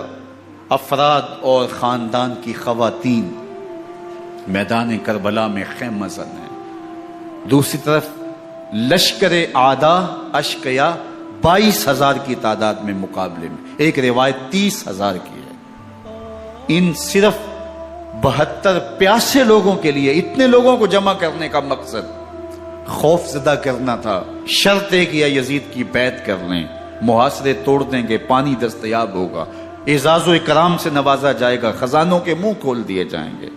افراد اور خاندان کی خواتین میدان کربلا میں خیمہ زن ہیں۔ دوسری طرف لشکر اعداء اشقیا 22,000 کی تعداد میں مقابلے میں، ایک روایت 30,000 کی ہے۔ ان صرف 72 پیاسے لوگوں کے لیے اتنے لوگوں کو جمع کرنے کا مقصد خوف زدہ کرنا تھا۔ شرط ہے کہ یا یزید کی بیعت کر لیں، محاصرے توڑ دیں گے، پانی دستیاب ہوگا، اعزاز و اکرام سے نوازا جائے گا، خزانوں کے منہ کھول دیے جائیں گے۔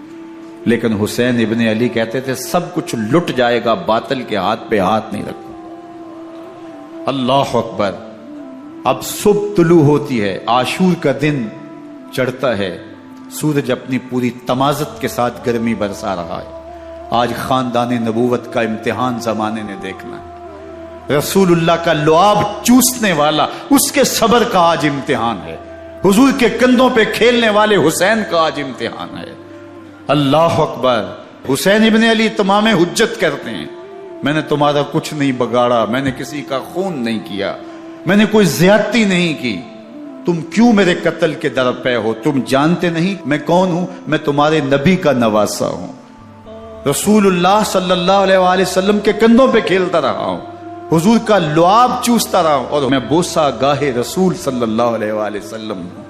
لیکن حسین ابن علی کہتے تھے سب کچھ لٹ جائے گا، باطل کے ہاتھ پہ ہاتھ نہیں رکھوں گا۔ اللہ اکبر۔ اب صبح طلوع ہوتی ہے، عاشور کا دن چڑھتا ہے، سورج اپنی پوری تمازت کے ساتھ گرمی برسا رہا ہے۔ آج خاندان نبوت کا امتحان زمانے نے دیکھنا ہے۔ رسول اللہ کا لعاب چوسنے والا اس کے صبر کا آج امتحان ہے، حضور کے کندھوں پہ کھیلنے والے حسین کا آج امتحان ہے۔ اللہ اکبر۔ حسین ابن علی تمام حجت کرتے ہیں میں نے تمہارا کچھ نہیں بگاڑا، میں نے کسی کا خون نہیں کیا، میں نے کوئی زیادتی نہیں کی، تم کیوں میرے قتل کے در پہ ہو؟ تم جانتے نہیں میں کون ہوں؟ میں تمہارے نبی کا نواسا ہوں، رسول اللہ صلی اللہ علیہ وآلہ وسلم کے کندھوں پہ کھیلتا رہا ہوں، حضور کا لعاب چوستا رہا ہوں، اور میں بوسہ گاہے رسول صلی اللہ علیہ وآلہ وسلم ہوں۔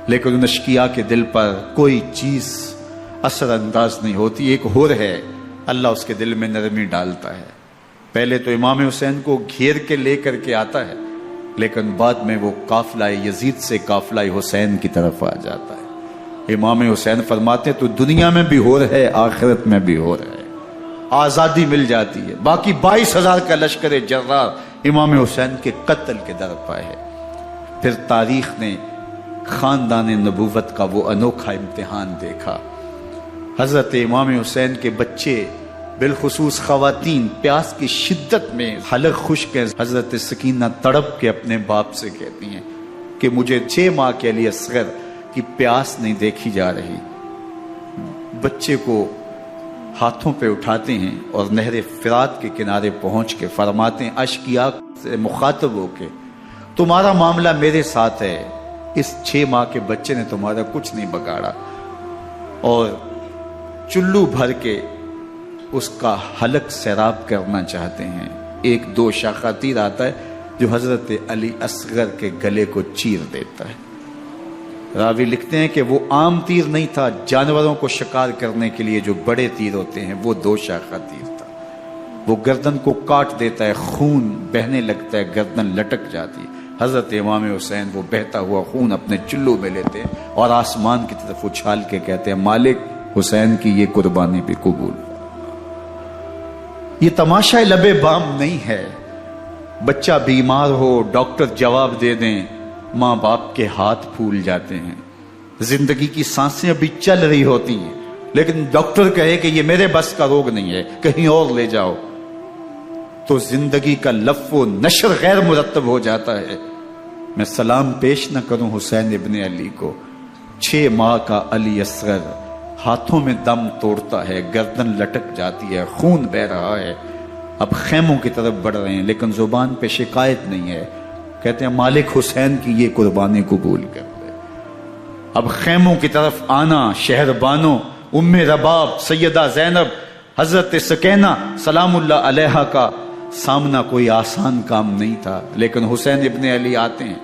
لیکن ان اشقیاء کے دل پر کوئی چیز اثر انداز نہیں ہوتی۔ ایک ہور ہے، اللہ اس کے دل میں نرمی ڈالتا ہے۔ پہلے تو امام حسین کو گھیر کے لے کر کے آتا ہے، لیکن بعد میں وہ قافلہ یزید سے قافلہ حسین کی طرف آ جاتا ہے۔ امام حسین فرماتے ہیں تو دنیا میں بھی ہور ہے، آخرت میں بھی ہور ہے، آزادی مل جاتی ہے۔ باقی 22,000 کا لشکر جرار امام حسین کے قتل کے در پہ ہے۔ پھر تاریخ نے خاندان نبوت کا وہ انوکھا امتحان دیکھا۔ حضرت امام حسین کے بچے بالخصوص خواتین پیاس کی شدت میں حلق خشک ہیں۔ حضرت سکینہ تڑپ کے اپنے باپ سے کہتی ہیں کہ مجھے 6 ماہ کے علی اصغر کی پیاس نہیں دیکھی جا رہی۔ بچے کو ہاتھوں پہ اٹھاتے ہیں اور نہر فرات کے کنارے پہنچ کے فرماتے ہیں اشقیاء سے مخاطب ہو کے تمہارا معاملہ میرے ساتھ ہے، اس 6 ماہ کے بچے نے تمہارا کچھ نہیں بگاڑا، اور چلو بھر کے اس کا حلق سیراب کرنا چاہتے ہیں۔ ایک 2 شاخہ تیر آتا ہے جو حضرت علی اصغر کے گلے کو چیر دیتا ہے۔ راوی لکھتے ہیں کہ وہ عام تیر نہیں تھا، جانوروں کو شکار کرنے کے لیے جو بڑے تیر ہوتے ہیں وہ 2 شاخہ تیر تھا۔ وہ گردن کو کاٹ دیتا ہے، خون بہنے لگتا ہے، گردن لٹک جاتی ہے۔ حضرت امام حسین وہ بہتا ہوا خون اپنے چلو میں لیتے ہیں اور آسمان کی طرف اچھال کے کہتے ہیں مالک حسین کی یہ قربانی بھی قبول۔ یہ تماشا لبے بام نہیں ہے، بچہ بیمار ہو ڈاکٹر جواب دے دیں، ماں باپ کے ہاتھ پھول جاتے ہیں، زندگی کی سانسیں ابھی چل رہی ہوتی ہیں، لیکن ڈاکٹر کہے کہ یہ میرے بس کا روگ نہیں ہے، کہیں اور لے جاؤ، تو زندگی کا لف و نشر غیر مرتب ہو جاتا ہے۔ میں سلام پیش نہ کروں حسین ابن علی کو، 6 ماہ کا علی اصغر ہاتھوں میں دم توڑتا ہے، گردن لٹک جاتی ہے، خون بہ رہا ہے، اب خیموں کی طرف بڑھ رہے ہیں، لیکن زبان پہ شکایت نہیں ہے، کہتے ہیں مالک حسین کی یہ قربانی قبول کر لے۔ اب خیموں کی طرف آنا، شہر بانوں ام رباب سیدہ زینب حضرت سکینہ سلام اللہ علیہا کا سامنا کوئی آسان کام نہیں تھا، لیکن حسین ابن علی آتے ہیں،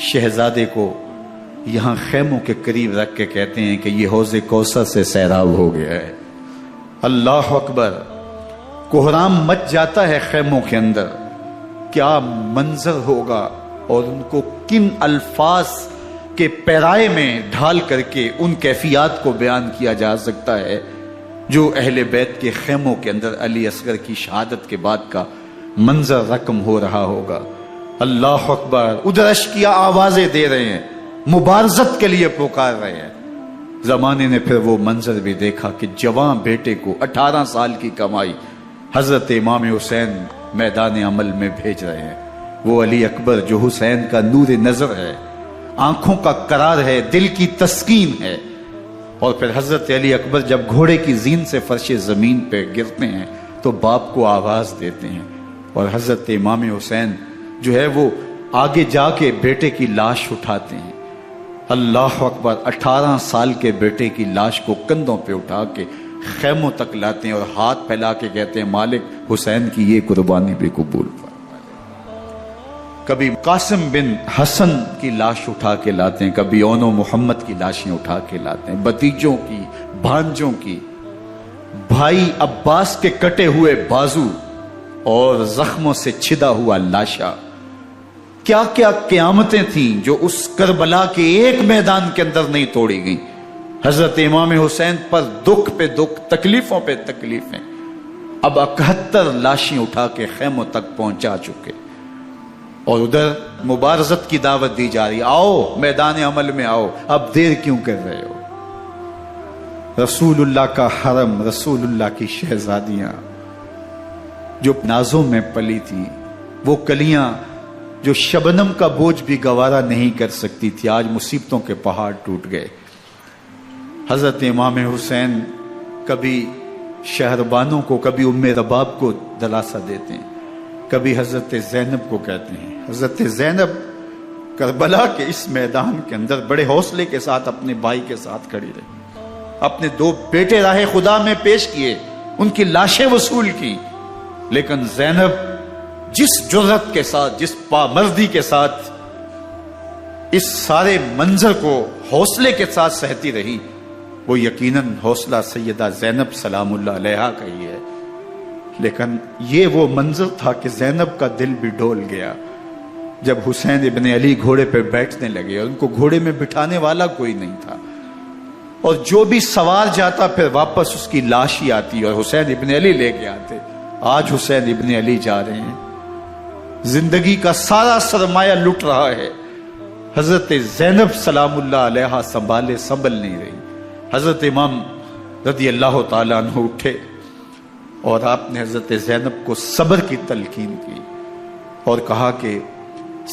شہزادے کو یہاں خیموں کے قریب رکھ کے کہتے ہیں کہ یہ حوض کوثر سے سیراب ہو گیا ہے۔ اللہ اکبر، کوہرام مچ جاتا ہے خیموں کے اندر، کیا منظر ہوگا اور ان کو کن الفاظ کے پیرائے میں ڈھال کر کے ان کیفیات کو بیان کیا جا سکتا ہے جو اہل بیت کے خیموں کے اندر علی اصغر کی شہادت کے بعد کا منظر رقم ہو رہا ہوگا۔ اللہ اکبر، ادھر اشکیا آوازیں دے رہے ہیں، مبارزت کے لیے پکار رہے ہیں۔ زمانے نے پھر وہ منظر بھی دیکھا کہ جوان بیٹے کو 18 سال کی کمائی حضرت امام حسین میدان عمل میں بھیج رہے ہیں۔ وہ علی اکبر جو حسین کا نور نظر ہے، آنکھوں کا قرار ہے، دل کی تسکین ہے۔ اور پھر حضرت علی اکبر جب گھوڑے کی زین سے فرش زمین پہ گرتے ہیں تو باپ کو آواز دیتے ہیں، اور حضرت امام حسین جو ہے وہ آگے جا کے بیٹے کی لاش اٹھاتے ہیں۔ اللہ اکبر، 18 سال کے بیٹے کی لاش کو کندھوں پہ اٹھا کے خیموں تک لاتے ہیں اور ہاتھ پھیلا کے کہتے ہیں مالک حسین کی یہ قربانی بھی قبول فرما۔ کبھی قاسم بن حسن کی لاش اٹھا کے لاتے ہیں، کبھی اون و محمد کی لاشیں اٹھا کے لاتے ہیں، بتیجوں کی، بھانجوں کی، بھائی عباس کے کٹے ہوئے بازو اور زخموں سے چھدا ہوا لاشا۔ کیا کیا قیامتیں تھیں جو اس کربلا کے ایک میدان کے اندر نہیں توڑی گئیں۔ حضرت امام حسین پر دکھ پہ دکھ، تکلیفوں پہ تکلیفیں۔ اب 71 لاشیں اٹھا کے خیموں تک پہنچا چکے، اور ادھر مبارزت کی دعوت دی جا رہی، آؤ میدان عمل میں آؤ، اب دیر کیوں کر رہے ہو۔ رسول اللہ کا حرم، رسول اللہ کی شہزادیاں جو نازوں میں پلی تھی، وہ کلیاں جو شبنم کا بوجھ بھی گوارا نہیں کر سکتی تھی، آج مصیبتوں کے پہاڑ ٹوٹ گئے۔ حضرت امام حسین کبھی شہربانوں کو، کبھی ام رباب کو دلاسا دیتے ہیں، کبھی حضرت زینب کو کہتے ہیں۔ حضرت زینب کربلا کے اس میدان کے اندر بڑے حوصلے کے ساتھ اپنے بھائی کے ساتھ کھڑی رہی، اپنے 2 بیٹے راہ خدا میں پیش کیے، ان کی لاشیں وصول کی، لیکن زینب جس جرأت کے ساتھ، جس پامردی کے ساتھ اس سارے منظر کو حوصلے کے ساتھ سہتی رہی، وہ یقیناً حوصلہ سیدہ زینب سلام اللہ علیہا کا ہی ہے۔ لیکن یہ وہ منظر تھا کہ زینب کا دل بھی ڈول گیا جب حسین ابن علی گھوڑے پہ بیٹھنے لگے، اور ان کو گھوڑے میں بٹھانے والا کوئی نہیں تھا، اور جو بھی سوار جاتا پھر واپس اس کی لاش ہی آتی اور حسین ابن علی لے کے آتے۔ آج حسین ابن علی جا رہے ہیں، زندگی کا سارا سرمایہ لٹ رہا ہے، حضرت زینب سلام اللہ علیہا سنبھل نہیں رہی۔ حضرت امام رضی اللہ تعالیٰ عنہ اٹھے اور آپ نے حضرت زینب کو صبر کی تلقین کی اور کہا کہ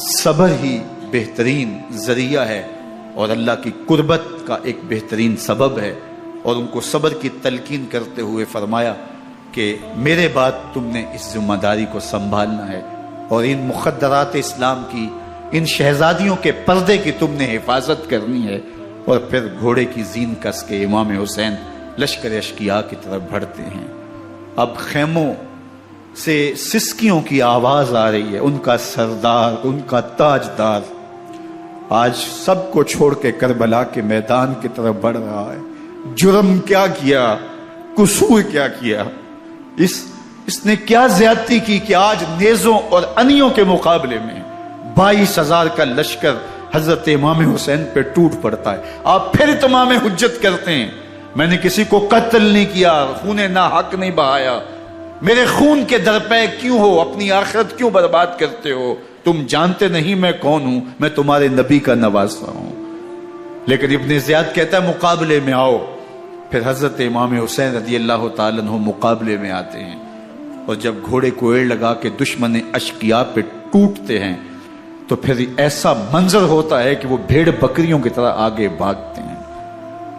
صبر ہی بہترین ذریعہ ہے اور اللہ کی قربت کا ایک بہترین سبب ہے، اور ان کو صبر کی تلقین کرتے ہوئے فرمایا کہ میرے بعد تم نے اس ذمہ داری کو سنبھالنا ہے، اور ان مخدرات اسلام کی، ان شہزادیوں کے پردے کی تم نے حفاظت کرنی ہے۔ اور پھر گھوڑے کی زین کس کے امام حسین لشکر اشقیاء کی طرف بڑھتے ہیں۔ اب خیموں سے سسکیوں کی آواز آ رہی ہے، ان کا سردار، ان کا تاجدار آج سب کو چھوڑ کے کربلا کے میدان کی طرف بڑھ رہا ہے۔ جرم کیا کیا، قصور کیا کیا، اس نے کیا زیادتی کی کہ آج نیزوں اور انیوں کے مقابلے میں 22,000 کا لشکر حضرت امام حسین پہ ٹوٹ پڑتا ہے۔ آپ پھر اتمام حجت کرتے ہیں، میں نے کسی کو قتل نہیں کیا، خون ناحق نہیں بہایا، میرے خون کے درپے کیوں ہو، اپنی آخرت کیوں برباد کرتے ہو، تم جانتے نہیں میں کون ہوں، میں تمہارے نبی کا نواسا ہوں۔ لیکن ابن زیاد کہتا ہے مقابلے میں آؤ۔ پھر حضرت امام حسین رضی اللہ تعالیٰ عنہ مقابلے میں آتے ہیں، اور جب گھوڑے کو ایڑ لگا کے دشمن اشقیاء پہ ٹوٹتے ہیں تو پھر ایسا منظر ہوتا ہے کہ وہ بھیڑ بکریوں کی طرح آگے بھاگتے ہیں۔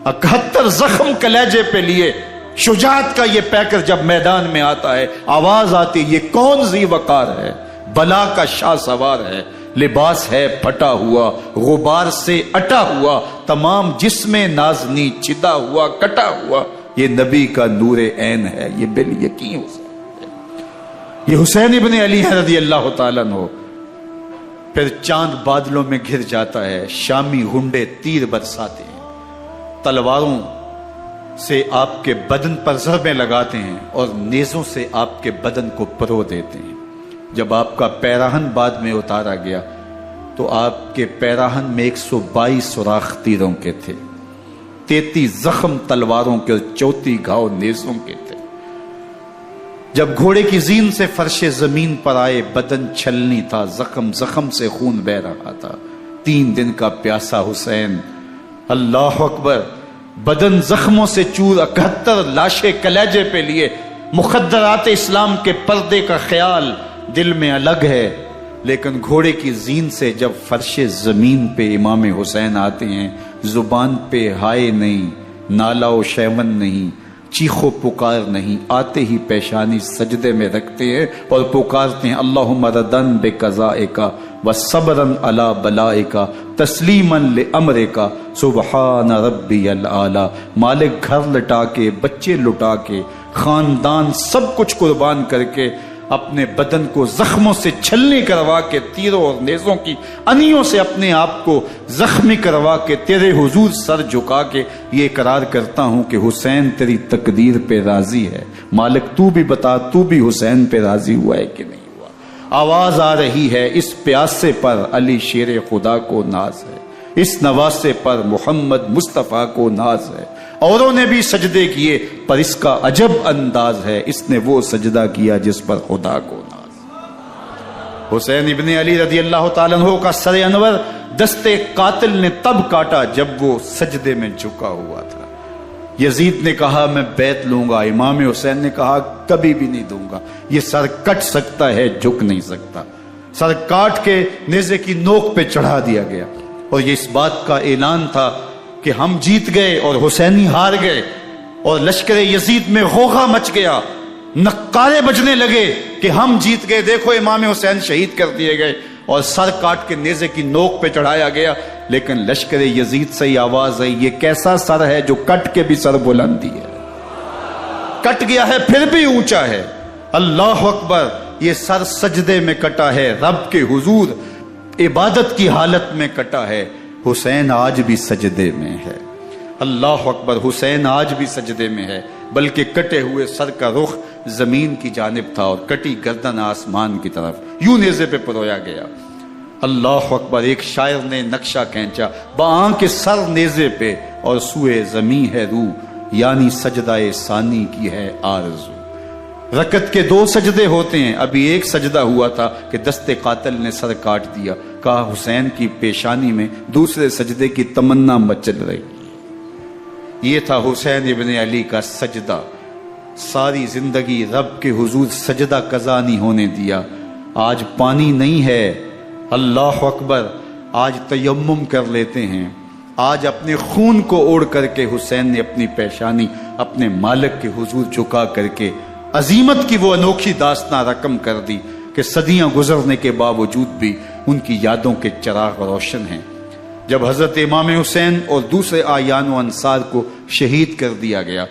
71 زخم کلیجے پہ لیے شجاعت کا یہ پیکر جب میدان میں آتا ہے، آواز آتی، یہ کون ذی وقار ہے، بلا کا شاہ سوار ہے، لباس ہے پھٹا ہوا غبار سے اٹا ہوا، تمام جسم نازنی چدا ہوا کٹا ہوا، یہ نبی کا نور عین ہے، یہ بال یقین حسین ہے، یہ حسین ابن علی ہے رضی اللہ تعالیٰ عنہ۔ پھر چاند بادلوں میں گھر جاتا ہے، شامی ہنڈے تیر برساتے ہیں، تلواروں سے آپ کے بدن پر ضربیں لگاتے ہیں اور نیزوں سے آپ کے بدن کو پرو دیتے ہیں۔ جب آپ کا پیراہن بعد میں اتارا گیا تو آپ کے پیراہن میں 122 سوراخ تیروں کے تھے، 33 زخم تلواروں کے اور 34 گھاؤ نیزوں کے تھے۔ جب گھوڑے کی زین سے فرش زمین پر آئے، بدن چھلنی تھا، زخم زخم سے خون بہ رہا تھا، 3 دن کا پیاسا حسین، اللہ اکبر، بدن زخموں سے چور، 71 لاشیں کلیجے پہ لیے، مخدرات اسلام کے پردے کا خیال دل میں الگ ہے، لیکن گھوڑے کی زین سے جب فرش زمین پہ امام حسین آتے ہیں، زبان پہ ہائے نہیں، نالا و شیون نہیں، چیخ و پکار نہیں، آتے ہی پیشانی سجدے میں رکھتے ہیں اور پکارتے ہیں اللہم ردن بقضائک وصبرن علی بلائک تسلیما لامرک سبحان ربی الاعلی۔ مالک گھر لٹا کے، بچے لٹا کے، خاندان سب کچھ قربان کر کے، اپنے بدن کو زخموں سے چھلنی کروا کے، تیروں اور نیزوں کی انیوں سے اپنے آپ کو زخمی کروا کے، تیرے حضور سر جھکا کے یہ اقرار کرتا ہوں کہ حسین تیری تقدیر پہ راضی ہے، مالک تو بھی بتا، تو بھی حسین پہ راضی ہوا ہے کہ نہیں ہوا۔ آواز آ رہی ہے، اس پیاسے پر علی شیر خدا کو ناز ہے، اس نواسے پر محمد مصطفیٰ کو ناز ہے، اوروں نے بھی سجدے کیے پر اس کا عجب انداز ہے، اس نے وہ سجدہ کیا جس پر خدا کو ناز۔ حسین ابن علی رضی اللہ تعالیٰ عنہ کا سر انور دستے قاتل نے تب کاٹا جب وہ سجدے میں جھکا ہوا تھا۔ یزید نے کہا میں بیعت لوں گا، امام حسین نے کہا کبھی بھی نہیں دوں گا، یہ سر کٹ سکتا ہے جھک نہیں سکتا۔ سر کاٹ کے نیزے کی نوک پہ چڑھا دیا گیا اور یہ اس بات کا اعلان تھا کہ ہم جیت گئے اور حسینی ہار گئے، اور لشکر یزید میں غوغا مچ گیا، نقارے بجنے لگے کہ ہم جیت گئے، دیکھو امام حسین شہید کر دیے گئے، اور سر کاٹ کے نیزے کی نوک پہ چڑھایا گیا۔ لیکن لشکر یزید سے ہی آواز آئی یہ کیسا سر ہے جو کٹ کے بھی سر بلندی ہے، کٹ گیا ہے پھر بھی اونچا ہے، اللہ اکبر، یہ سر سجدے میں کٹا ہے، رب کے حضور عبادت کی حالت میں کٹا ہے۔ حسین آج بھی سجدے میں ہے، اللہ اکبر، حسین آج بھی سجدے میں ہے، بلکہ کٹے ہوئے سر کا رخ زمین کی جانب تھا اور کٹی گردن آسمان کی طرف، یوں نیزے پہ پرویا گیا۔ اللہ اکبر، ایک شاعر نے نقشہ کھینچا، بآنکھ سر نیزے پہ اور سوئے زمین ہے روح، یعنی سجدہ ثانی کی ہے آرزو۔ رکعت کے 2 سجدے ہوتے ہیں، ابھی ایک سجدہ ہوا تھا کہ دستے قاتل نے سر کاٹ دیا، کہا حسین کی پیشانی میں دوسرے سجدے کی تمنا مچل رہی۔ یہ تھا حسین ابن علی کا سجدہ، ساری زندگی رب کے حضور سجدہ قضا نہیں ہونے دیا۔ آج پانی نہیں ہے، اللہ اکبر، آج تیمم کر لیتے ہیں، آج اپنے خون کو اوڑھ کر کے حسین نے اپنی پیشانی اپنے مالک کے حضور جھکا کر کے عظیمت کی وہ انوکھی داستان رقم کر دی کہ صدیاں گزرنے کے باوجود بھی ان کی یادوں کے چراغ روشن ہیں۔ جب حضرت امام حسین اور دوسرے آیان و انصار کو شہید کر دیا گیا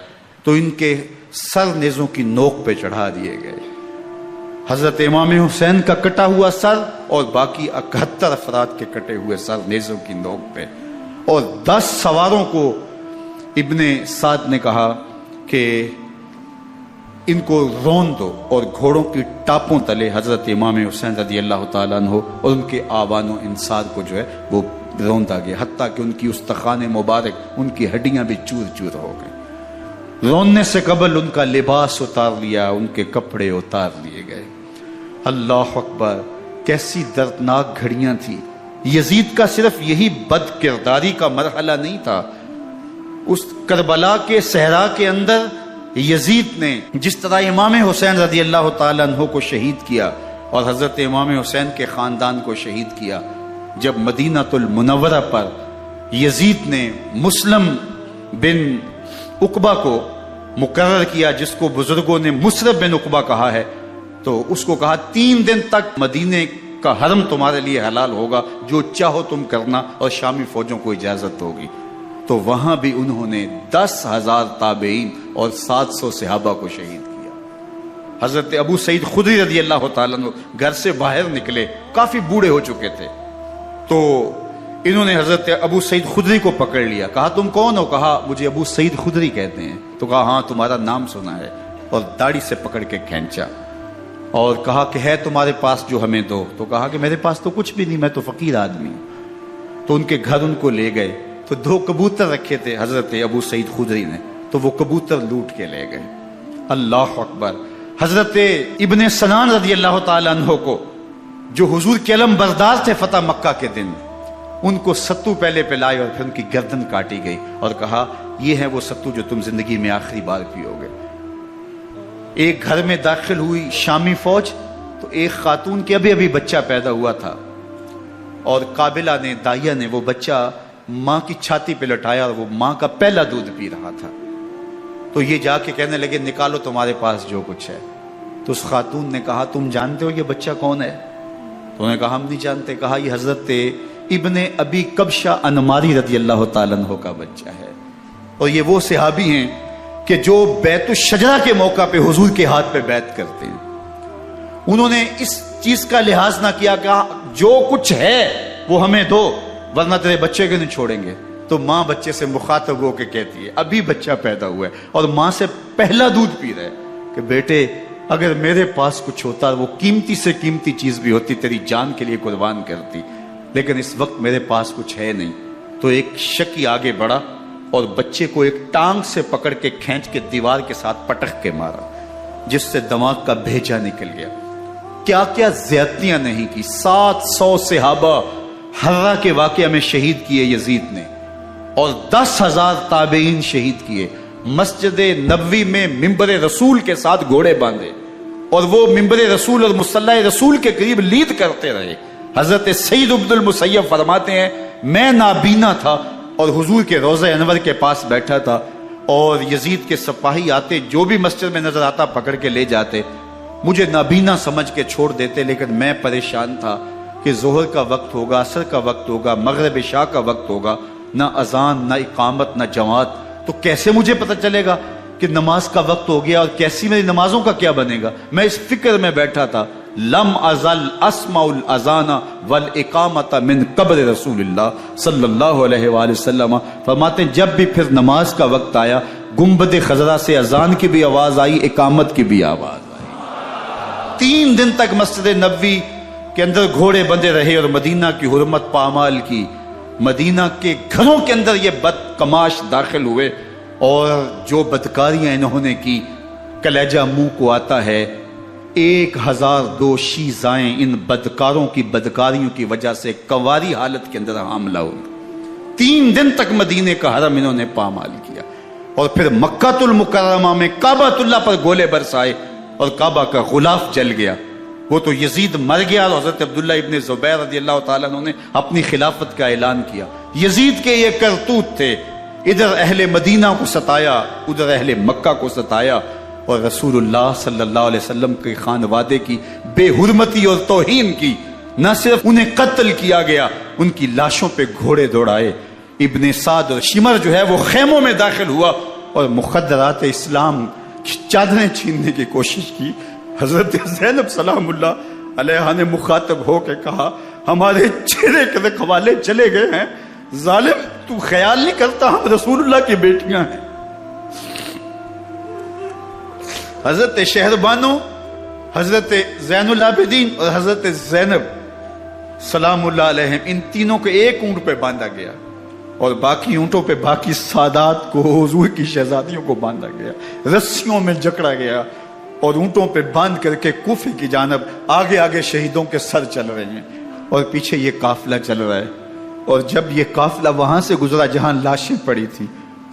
تو ان کے سر نیزوں کی نوک پہ چڑھا دیے گئے، حضرت امام حسین کا کٹا ہوا سر اور باقی 71 افراد کے کٹے ہوئے سر نیزوں کی نوک پہ، اور 10 سواروں کو ابن سعد نے کہا کہ ان کو رون دو، اور گھوڑوں کی ٹاپوں تلے حضرت امام حسین رضی اللہ تعالیٰ عنہ اور ان کے آوان و انصار کو جو ہے وہ روندا گیا، حتیٰ کہ ان کی استخوان مبارک، ان کی ہڈیاں بھی چور چور ہو گئیں۔ روننے سے قبل ان کا لباس اتار لیا، ان کے کپڑے اتار لیے گئے۔ اللہ اکبر، کیسی دردناک گھڑیاں تھی۔ یزید کا صرف یہی بد کرداری کا مرحلہ نہیں تھا، اس کربلا کے صحرا کے اندر یزید نے جس طرح امام حسین رضی اللہ تعالیٰ عنہ کو شہید کیا اور حضرت امام حسین کے خاندان کو شہید کیا، جب مدینہ المنورہ پر یزید نے مسلم بن عقبہ کو مقرر کیا، جس کو بزرگوں نے مصرف بن عقبہ کہا ہے، تو اس کو کہا 3 دن تک مدینے کا حرم تمہارے لیے حلال ہوگا، جو چاہو تم کرنا، اور شامی فوجوں کو اجازت ہوگی۔ تو وہاں بھی انہوں نے 10,000 تابعین اور 700 صحابہ کو شہید کیا۔ حضرت ابو سعید خدری رضی اللہ تعالیٰ عنہ گھر سے باہر نکلے، کافی بوڑھے ہو چکے تھے، تو انہوں نے حضرت ابو سعید خدری کو پکڑ لیا، کہا تم کون ہو؟ کہا مجھے ابو سعید خدری کہتے ہیں۔ تو کہا ہاں تمہارا نام سنا ہے، اور داڑھی سے پکڑ کے کھینچا اور کہا کہ ہے تمہارے پاس جو ہمیں دو؟ تو کہا کہ میرے پاس تو کچھ بھی نہیں، میں تو فقیر آدمی ہوں۔ تو ان کے گھر ان کو لے گئے، تو 2 کبوتر رکھے تھے حضرت ابو سعید خدری نے، تو وہ کبوتر لوٹ کے لے گئے۔ اللہ اکبر۔ حضرت ابن سنان رضی اللہ تعالیٰ عنہ کو، جو حضور کے علم بردار تھے فتح مکہ کے دن، ان کو ستو پہلے پلائے اور پھر ان کی گردن کاٹی گئی، اور کہا یہ ہے وہ ستو جو تم زندگی میں آخری بار پیو گے۔ ایک گھر میں داخل ہوئی شامی فوج، تو ایک خاتون کے ابھی ابھی بچہ پیدا ہوا تھا، اور قابلہ نے، دائیا نے وہ بچہ ماں کی چھاتی پہ لٹایا، اور وہ ماں کا پہلا دودھ پی رہا تھا۔ تو یہ جا کے کہنے لگے نکالو تمہارے پاس جو کچھ ہے۔ تو اس خاتون نے کہا تم جانتے ہو یہ بچہ کون ہے؟ تو انہوں نے کہا ہم نہیں جانتے۔ کہا یہ حضرت ابن ابی کبشہ انماری رضی اللہ تعالیٰ عنہ کا بچہ ہے، اور یہ وہ صحابی ہیں کہ جو بیت الشجرہ کے موقع پہ حضور کے ہاتھ پہ بیعت کرتے ہیں۔ انہوں نے اس چیز کا لحاظ نہ کیا کہ جو کچھ ہے وہ ہمیں دو، ورنہ تیرے بچے کو نہیں چھوڑیں گے۔ تو ماں بچے سے مخاطب ہو کے کہتی ہے، ابھی بچہ پیدا ہوا ہے اور ماں سے پہلا دودھ پی رہا ہے، کہ بیٹے اگر میرے پاس کچھ ہوتا، وہ قیمتی سے قیمتی چیز بھی ہوتی، تیری جان کے لیے قربان کرتی، لیکن اس وقت میرے پاس کچھ ہے نہیں۔ تو ایک شکی آگے بڑھا اور بچے کو ایک ٹانگ سے پکڑ کے کھینچ کے دیوار کے ساتھ پٹک کے مارا، جس سے دماغ کا بھیجا نکل گیا۔ کیا کیا زیادتیاں نہیں کی۔ 700 صحابہ حرہ کے واقعہ میں شہید کیے یزید نے، اور 10,000 تابعین شہید کیے۔ مسجد نبوی میں ممبر رسول کے ساتھ گھوڑے باندھے، اور وہ ممبر رسول اور مصلی رسول کے قریب لید کرتے رہے۔ حضرت سعید عبد المسیب فرماتے ہیں میں نابینا تھا اور حضور کے روضہ انور کے پاس بیٹھا تھا، اور یزید کے سپاہی آتے، جو بھی مسجد میں نظر آتا پکڑ کے لے جاتے، مجھے نابینا سمجھ کے چھوڑ دیتے، لیکن میں پریشان تھا کہ ظہر کا وقت ہوگا، عصر کا وقت ہوگا، مغرب عشاء کا وقت ہوگا، نہ اذان، نہ اقامت، نہ جماعت، تو کیسے مجھے پتہ چلے گا کہ نماز کا وقت ہو گیا، اور کیسی میری نمازوں کا کیا بنے گا؟ میں اس فکر میں بیٹھا تھا۔ لم ازل اسمع الاذان والاقامت من قبر رسول اللہ صلی اللہ علیہ وآلہ وسلم۔ فرماتے ہیں جب بھی پھر نماز کا وقت آیا، گنبد خضرا سے اذان کی بھی آواز آئی، اقامت کی بھی آواز آئی۔ 3 دن تک مسجد نبوی کے اندر گھوڑے بندے رہے، اور مدینہ کی حرمت پامال کی۔ مدینہ کے گھروں کے اندر یہ بدکماش داخل ہوئے، اور جو بدکاریاں انہوں نے کی، کلیجہ منہ کو آتا ہے۔ 1002 شیزائیں ان بدکاروں کی بدکاریوں کی وجہ سے کنواری حالت کے اندر حاملہ ہوئی۔ 3 دن تک مدینے کا حرم انہوں نے پامال کیا، اور پھر مکہ المکرمہ میں کعبہ اللہ پر گولے برسائے، اور کعبہ کا غلاف جل گیا۔ وہ تو یزید مر گیا، اور حضرت عبداللہ ابن زبیر رضی اللہ تعالیٰ عنہ نے اپنی خلافت کا اعلان کیا۔ یزید کے یہ کرتوت تھے، ادھر اہل مدینہ کو ستایا، ادھر اہل مکہ کو ستایا، اور رسول اللہ صلی اللہ علیہ وسلم کے خانوادے کی بے حرمتی اور توہین کی۔ نہ صرف انہیں قتل کیا گیا، ان کی لاشوں پہ گھوڑے دوڑائے۔ ابن سعد اور شمر جو ہے وہ خیموں میں داخل ہوا، اور مخدرات اسلام کی چادریں چھیننے کی کوشش کی۔ حضرت زینب سلام اللہ علیہ نے مخاطب ہو کے کہا ہمارے چہرے کے رکھوالے چلے گئے ہیں، ظالم تو خیال نہیں کرتا ہم رسول اللہ کی بیٹیاں ہیں۔ حضرت شہربانو، حضرت زین العابدین اور حضرت زینب سلام اللہ علیہ، ان تینوں کو ایک اونٹ پہ باندھا گیا، اور باقی اونٹوں پہ باقی سادات کو، حضور کی شہزادیوں کو باندھا گیا، رسیوں میں جکڑا گیا، اور اونٹوں پہ باندھ کر کے کوفے کی جانب آگے آگے شہیدوں کے سر چل رہے ہیں، اور پیچھے یہ قافلہ چل رہا ہے۔ اور جب یہ قافلہ وہاں سے گزرا جہاں لاشیں پڑی تھی،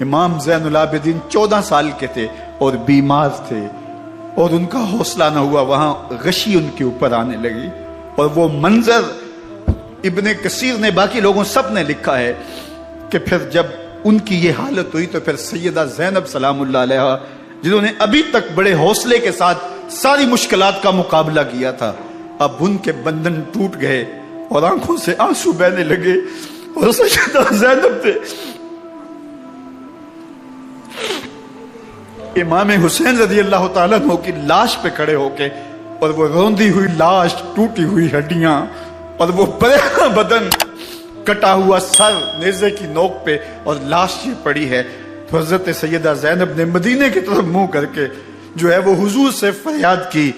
امام زین العابدین 14 سال کے تھے اور بیمار تھے، اور ان کا حوصلہ نہ ہوا، وہاں غشی ان کے اوپر آنے لگی، اور وہ منظر ابن کثیر نے، باقی لوگوں سب نے لکھا ہے کہ پھر جب ان کی یہ حالت ہوئی تو پھر سیدہ زینب سلام اللہ علیہ، جنہوں نے ابھی تک بڑے حوصلے کے ساتھ ساری مشکلات کا مقابلہ کیا تھا، اب ان کے بندھن ٹوٹ گئے اور آنکھوں سے آنسو بہنے لگے، اور سیدہ زینب تھے امام حسین رضی اللہ تعالیٰ عنہ کی لاش پہ کھڑے ہو کے، اور وہ روندی ہوئی لاش، ٹوٹی ہوئی ہڈیاں، اور وہ پریشان بدن، کٹا ہوا سر نیزے کی نوک پہ، اور لاش یہ پڑی ہے. تو حضرت سیدہ زینب نے مدینے کی طرف منہ کر کے جو ہے وہ حضور سے فریاد کی،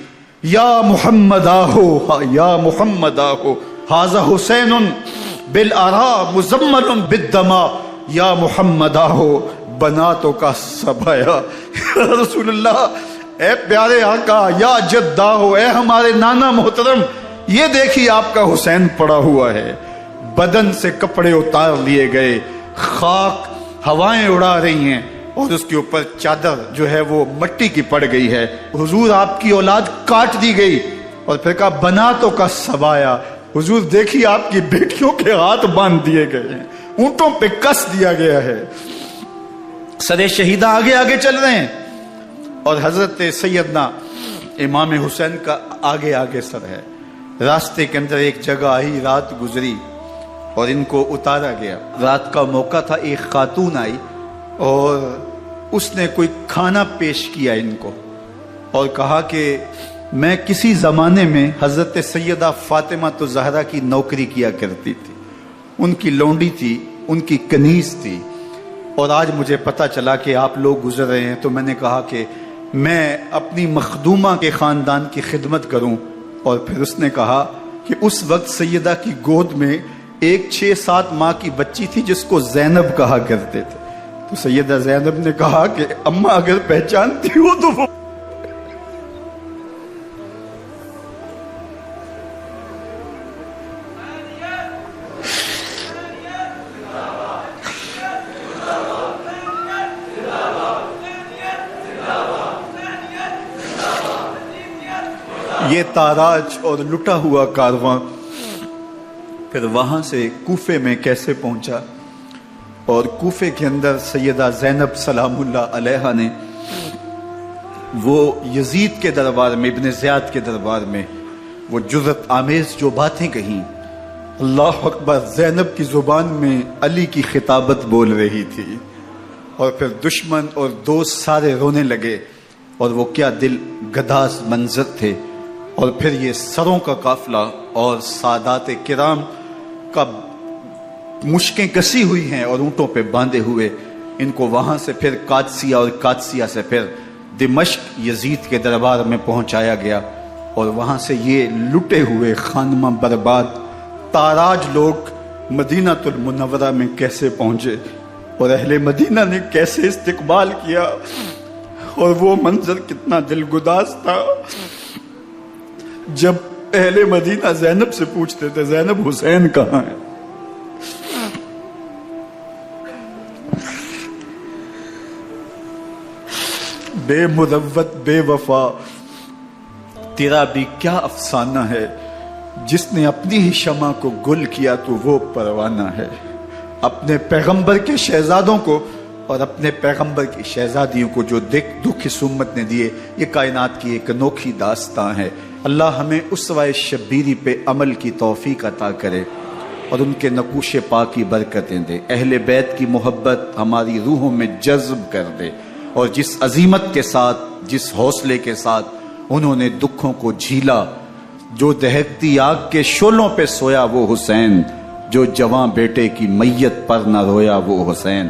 یا محمد آہو، یا محمد آہو، ھذا حسین بالآراء مزمل بالدماء، یا محمد آہو بناتوں کا سبایا. یا رسول اللہ، اے پیارے آقا، یا جدہ ہو، اے ہمارے نانا محترم، یہ دیکھیے آپ کا حسین پڑا ہوا ہے. بدن سے کپڑے اتار لیے گئے، خاک ہوائیں اڑا رہی ہیں، اور اس کے اوپر چادر جو ہے وہ مٹی کی پڑ گئی ہے. حضور آپ کی اولاد کاٹ دی گئی، اور پھر کہا بناتوں کا سبایا. حضور دیکھیے آپ کی بیٹیوں کے ہاتھ باندھ دیے گئے ہیں، اونٹوں پہ کس دیا گیا ہے، سر شہیدہ آگے آگے چل رہے ہیں، اور حضرت سیدنا امام حسین کا آگے آگے سر ہے. راستے کے اندر ایک جگہ آئی، رات گزری اور ان کو اتارا گیا. رات کا موقع تھا، ایک خاتون آئی اور اس نے کوئی کھانا پیش کیا ان کو، اور کہا کہ میں کسی زمانے میں حضرت سیدہ فاطمہ تو زہرا کی نوکری کیا کرتی تھی، ان کی لونڈی تھی، ان کی کنیز تھی، اور آج مجھے پتا چلا کہ آپ لوگ گزر رہے ہیں، تو میں نے کہا کہ میں اپنی مخدومہ کے خاندان کی خدمت کروں. اور پھر اس نے کہا کہ اس وقت سیدہ کی گود میں ایک 6-7 ماہ کی بچی تھی جس کو زینب کہا کرتے تھے. تو سیدہ زینب نے کہا کہ اماں اگر پہچانتی ہو تو وہ یہ تاراج اور لٹا ہوا کارواں پھر وہاں سے کوفے میں کیسے پہنچا، اور کوفے کے اندر سیدہ زینب سلام اللہ علیہا نے وہ یزید کے دربار میں، ابن زیاد کے دربار میں وہ جرأت آمیز جو باتیں کہیں. اللہ اکبر، زینب کی زبان میں علی کی خطابت بول رہی تھی، اور پھر دشمن اور دوست سارے رونے لگے، اور وہ کیا دل گداز منظر تھے. اور پھر یہ سروں کا قافلہ اور سادات کرام کا مشکیں کسی ہوئی ہیں اور اونٹوں پہ باندھے ہوئے، ان کو وہاں سے پھر قادسیہ، اور قادسیہ سے پھر دمشق یزید کے دربار میں پہنچایا گیا. اور وہاں سے یہ لٹے ہوئے خانمہ برباد تاراج لوگ مدینہ المنورہ میں کیسے پہنچے، اور اہل مدینہ نے کیسے استقبال کیا، اور وہ منظر کتنا دل گداز تھا جب اہل مدینہ زینب سے پوچھتے تھے زینب حسین کہاں ہے. بے مروت بے وفا تیرا بھی کیا افسانہ ہے، جس نے اپنی ہی شمع کو گل کیا تو وہ پروانہ ہے. اپنے پیغمبر کے شہزادوں کو اور اپنے پیغمبر کی شہزادیوں کو جو دکھ اس امت نے دیے، یہ کائنات کی ایک انوکھی داستان ہے. اللہ ہمیں اسوہ شبیری پہ عمل کی توفیق عطا کرے اور ان کے نقوش پاک کی برکتیں دے. اہل بیت کی محبت ہماری روحوں میں جذب کر دے، اور جس عظیمت کے ساتھ، جس حوصلے کے ساتھ انہوں نے دکھوں کو جھیلا، جو دہکتی آگ کے شعلوں پہ سویا وہ حسین، جو جواں بیٹے کی میت پر نہ رویا وہ حسین،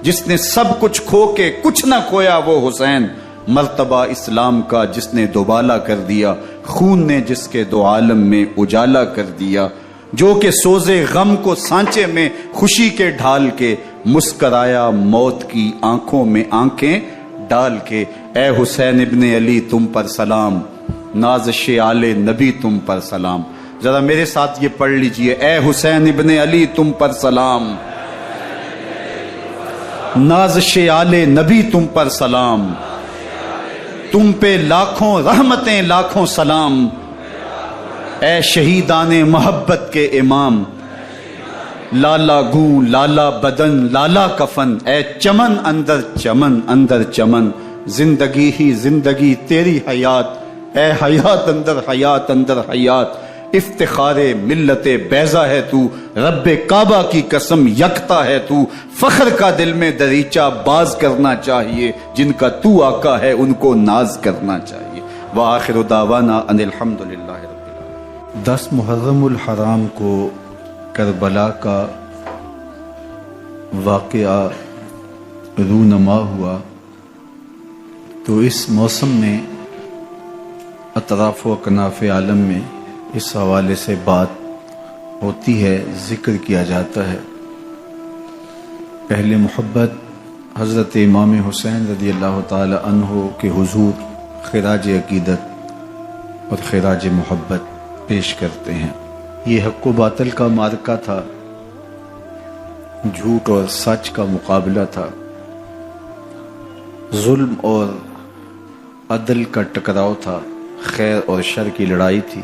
جس نے سب کچھ کھو کے کچھ نہ کھویا وہ حسین، مرتبہ اسلام کا جس نے دوبالا کر دیا، خون نے جس کے دو عالم میں اجالا کر دیا، جو کہ سوزے غم کو سانچے میں خوشی کے ڈھال کے مسکرایا موت کی آنکھوں میں آنکھیں ڈال کے. اے حسین ابن علی تم پر سلام، نازش آل نبی تم پر سلام. ذرا میرے ساتھ یہ پڑھ لیجئے، اے حسین ابن علی تم پر سلام، نازش آل نبی تم پر سلام، تم پہ لاکھوں رحمتیں لاکھوں سلام. اے شہیدان محبت کے امام، لالا گوں لالا بدن لالا کفن، اے چمن اندر چمن، زندگی ہی زندگی تیری حیات اے حیات اندر حیات اندر حیات، افتخار ملت بیضا ہے تو، رب کعبہ کی قسم یکتا ہے تو، فخر کا دل میں دریچہ باز کرنا چاہیے، جن کا تو آقا ہے ان کو ناز کرنا چاہیے۔ وآخر دعوانا ان الحمدللہ رب العالمین۔ 10 محرم الحرام کو کربلا کا واقعہ رونما ہوا، تو اس موسم میں اطراف و اکناف عالم میں اس حوالے سے بات ہوتی ہے، ذکر کیا جاتا ہے۔ اہل محبت حضرت امام حسین رضی اللہ تعالی عنہ کے حضور خراج عقیدت اور خراج محبت پیش کرتے ہیں۔ یہ حق و باطل کا معرکہ تھا، جھوٹ اور سچ کا مقابلہ تھا، ظلم اور عدل کا ٹکراؤ تھا، خیر اور شر کی لڑائی تھی،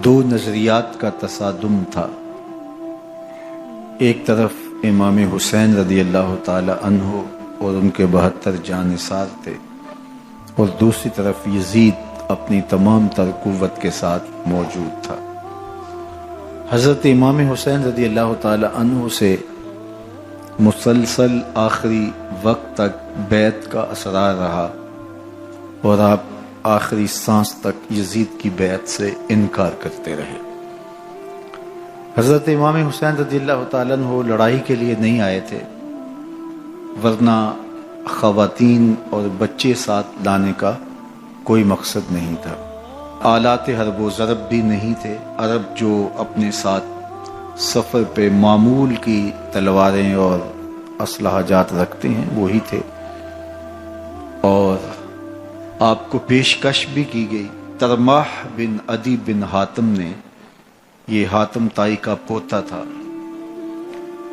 دو نظریات کا تصادم تھا۔ ایک طرف امام حسین رضی اللہ تعالی عنہ اور ان کے 72 جانثار تھے، اور دوسری طرف یزید اپنی تمام تر قوت کے ساتھ موجود تھا۔ حضرت امام حسین رضی اللہ تعالی عنہ سے مسلسل آخری وقت تک بیعت کا اثرار رہا، اور آپ آخری سانس تک یزید کی بیعت سے انکار کرتے رہے۔ حضرت امام حسین رضی اللہ تعالیٰ عنہ لڑائی کے لیے نہیں آئے تھے، ورنہ خواتین اور بچے ساتھ لانے کا کوئی مقصد نہیں تھا۔ آلات حرب و ضرب بھی نہیں تھے، عرب جو اپنے ساتھ سفر پہ معمول کی تلواریں اور اسلحہ جات رکھتے ہیں وہی تھے، اور آپ کو پیشکش بھی کی گئی۔ ترماح بن عدی بن حاتم نے، یہ حاتم تائی کا پوتا تھا،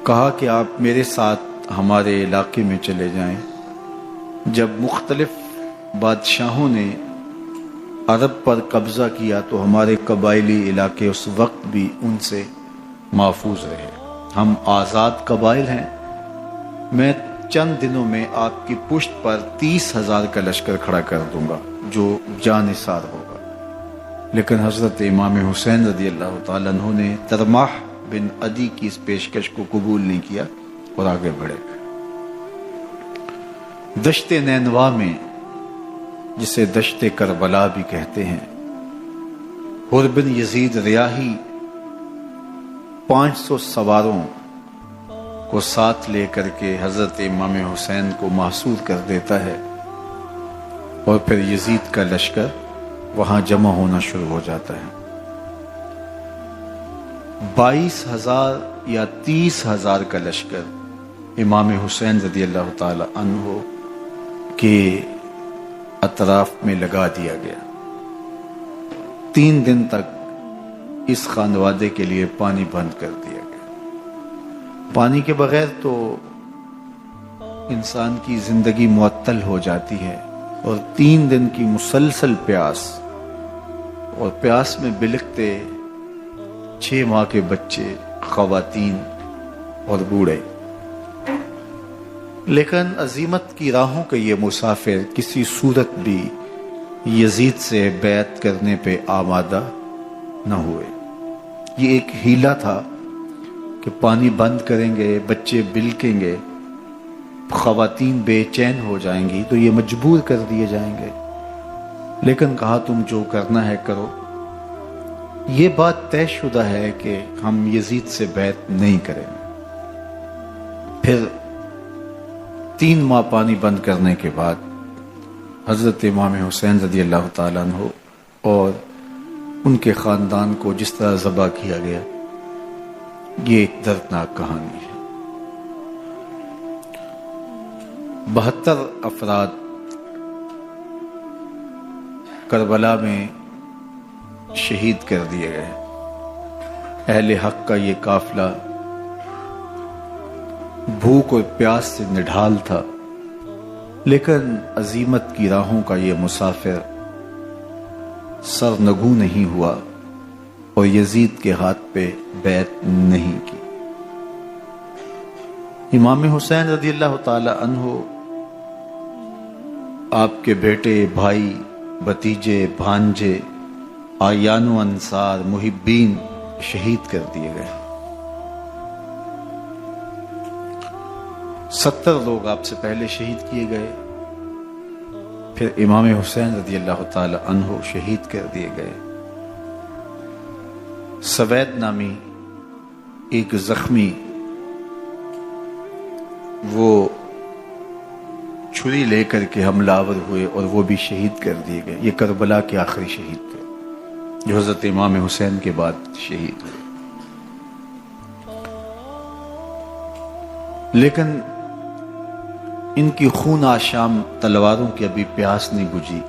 کہا کہ آپ میرے ساتھ ہمارے علاقے میں چلے جائیں۔ جب مختلف بادشاہوں نے عرب پر قبضہ کیا تو ہمارے قبائلی علاقے اس وقت بھی ان سے محفوظ رہے۔ ہم آزاد قبائل ہیں، میں چند دنوں میں آپ کی پشت پر 30,000 کا لشکر کھڑا کر دوں گا جو جانثار ہوگا۔ لیکن حضرت امام حسین رضی اللہ تعالیٰ عنہ نے ترماح بن عدی کی اس پیشکش کو قبول نہیں کیا اور آگے بڑھے۔ دشت نینوا میں، جسے دشت کربلا بھی کہتے ہیں، حر بن یزید ریاحی 500 سواروں کو ساتھ لے کر کے حضرت امام حسین کو محصور کر دیتا ہے، اور پھر یزید کا لشکر وہاں جمع ہونا شروع ہو جاتا ہے۔ 22,000 یا 30,000 کا لشکر امام حسین رضی اللہ تعالی عنہ کے اطراف میں لگا دیا گیا۔ 3 دن تک اس خانوادے کے لیے پانی بند کر دیا گیا۔ پانی کے بغیر تو انسان کی زندگی معطل ہو جاتی ہے، اور 3 دن کی مسلسل پیاس، اور پیاس میں بلکتے 6 ماہ کے بچے، خواتین اور بوڑھے۔ لیکن عزیمت کی راہوں کے یہ مسافر کسی صورت بھی یزید سے بیعت کرنے پہ آمادہ نہ ہوئے۔ یہ ایک ہیلا تھا کہ پانی بند کریں گے، بچے بلکیں گے، خواتین بے چین ہو جائیں گی تو یہ مجبور کر دیے جائیں گے۔ لیکن کہا تم جو کرنا ہے کرو۔ یہ بات طے شدہ ہے کہ ہم یزید سے بیعت نہیں کریں گے۔ پھر 3 ماہ پانی بند کرنے کے بعد حضرت امام حسین رضی اللہ تعالیٰ عنہ اور ان کے خاندان کو جس طرح ذبح کیا گیا، یہ ایک دردناک کہانی ہے۔ 72 افراد کربلا میں شہید کر دیے گئے۔ اہل حق کا یہ قافلہ بھوک اور پیاس سے نڈھال تھا، لیکن عزیمت کی راہوں کا یہ مسافر سرنگوں نہیں ہوا اور یزید کے ہاتھ پہ بیعت نہیں کی۔ امام حسین رضی اللہ تعالی عنہ، آپ کے بیٹے، بھائی بھتیجے، بھانجے، آیان و انصار، محبین شہید کر دیے گئے۔ 70 لوگ آپ سے پہلے شہید کیے گئے، پھر امام حسین رضی اللہ تعالی عنہ شہید کر دیے گئے۔ سوید نامی ایک زخمی، وہ چھری لے کر کے حملہ آور ہوئے اور وہ بھی شہید کر دیے گئے۔ یہ کربلا کے آخری شہید تھے جو حضرت امام حسین کے بعد شہید ہوئے۔ لیکن ان کی خون آشام تلواروں کی ابھی پیاس نہیں بجھی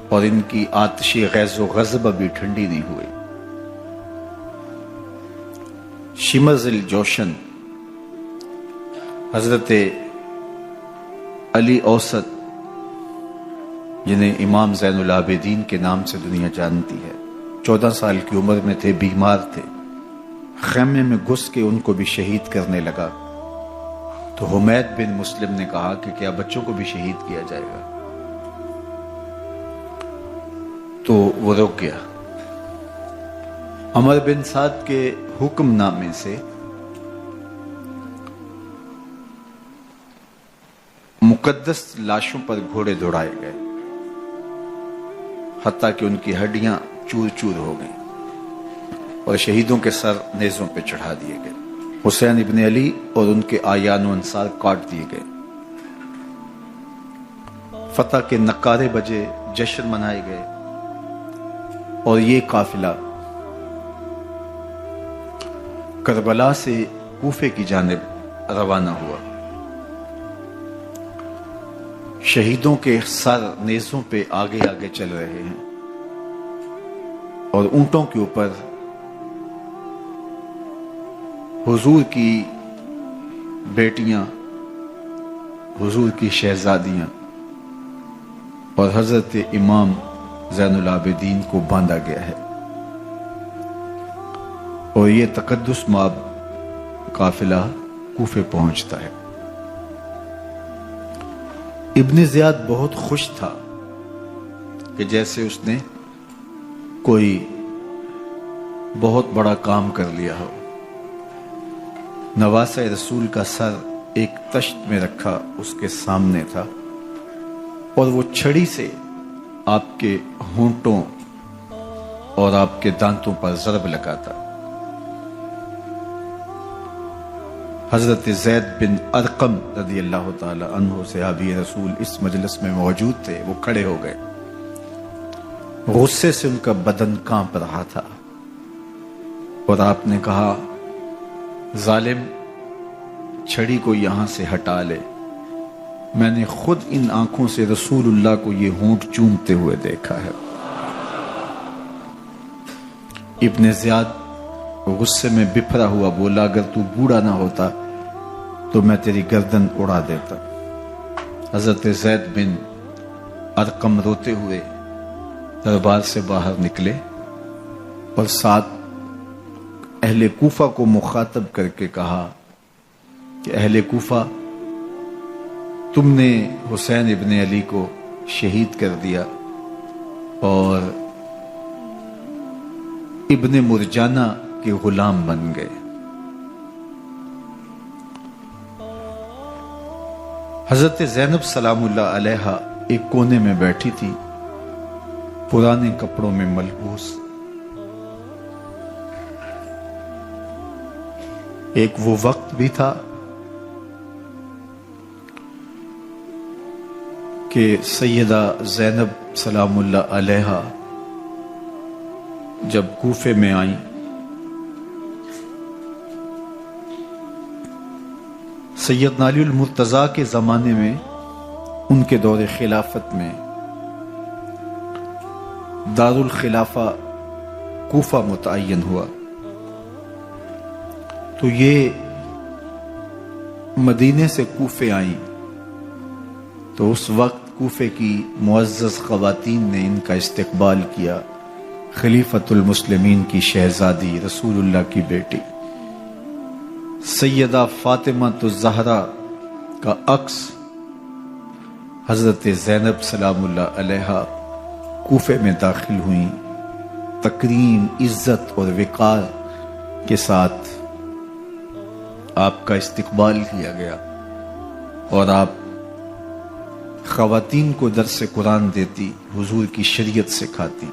اور ان کی آتش غیظ و غضب ابھی ٹھنڈی نہیں ہوئی۔ شمر الجوشن حضرت علی اوسط، جنہیں امام زین العابدین کے نام سے دنیا جانتی ہے، 14 سال کی عمر میں تھے، بیمار تھے، خیمے میں گھس کے ان کو بھی شہید کرنے لگا تو حمید بن مسلم نے کہا کہ کیا بچوں کو بھی شہید کیا جائے گا؟ تو وہ رک گیا۔ عمر بن سعد کے حکم نامے سے مقدس لاشوں پر گھوڑے دوڑائے گئے، حتیٰ کہ ان کی ہڈیاں چور چور ہو گئیں اور شہیدوں کے سر نیزوں پہ چڑھا دیے گئے۔ حسین ابن علی اور ان کے آیان و انصار کاٹ دیے گئے۔ فتح کے نعرے بجے، جشن منائے گئے اور یہ قافلہ کربلا سے کوفے کی جانب روانہ ہوا۔ شہیدوں کے سر نیزوں پہ آگے آگے چل رہے ہیں اور اونٹوں کے اوپر حضور کی بیٹیاں، حضور کی شہزادیاں اور حضرت امام زین العابدین کو باندھا گیا ہے، اور یہ تقدس مآب قافلہ کوفے پہنچتا ہے۔ ابن زیاد بہت خوش تھا کہ جیسے اس نے کوئی بہت بڑا کام کر لیا ہو۔ نواسہ رسول کا سر ایک تشت میں رکھا اس کے سامنے تھا اور وہ چھڑی سے آپ کے ہونٹوں اور آپ کے دانتوں پر ضرب لگاتا۔ حضرت زید بن ارقم رضی اللہ تعالی عنہ صحابی رسول اس مجلس میں موجود تھے، وہ کھڑے ہو گئے۔ غصے سے ان کا بدن کانپ رہا تھا اور آپ نے کہا، ظالم، چھڑی کو یہاں سے ہٹا لے، میں نے خود ان آنکھوں سے رسول اللہ کو یہ ہونٹ چومتے ہوئے دیکھا ہے۔ ابن زیاد غصے میں بپھرا ہوا بولا، اگر تو بوڑھا نہ ہوتا تو میں تیری گردن اڑا دیتا۔ حضرت زید بن ارقم روتے ہوئے دربار سے باہر نکلے اور ساتھ اہل کوفہ کو مخاطب کر کے کہا کہ اہل کوفہ، تم نے حسین ابن علی کو شہید کر دیا اور ابن مرجانہ کے غلام بن گئے۔ حضرت زینب سلام اللہ علیہا ایک کونے میں بیٹھی تھی، پرانے کپڑوں میں ملبوس۔ ایک وہ وقت بھی تھا کہ سیدہ زینب سلام اللہ علیہا جب کوفے میں آئیں، سیدنا علی المرتضیٰ کے زمانے میں ان کے دور خلافت میں دارالخلافہ کوفہ متعین ہوا، تو یہ مدینے سے کوفے آئیں تو اس وقت کوفے کی معزز خواتین نے ان کا استقبال کیا۔ خلیفۃ المسلمین کی شہزادی، رسول اللہ کی بیٹی سیدہ فاطمہ الزہرا کا عکس حضرت زینب سلام اللہ علیہا کوفے میں داخل ہوئیں، تکریم، عزت اور وقار کے ساتھ آپ کا استقبال کیا گیا اور آپ خواتین کو درس قرآن دیتی، حضور کی شریعت سکھاتی،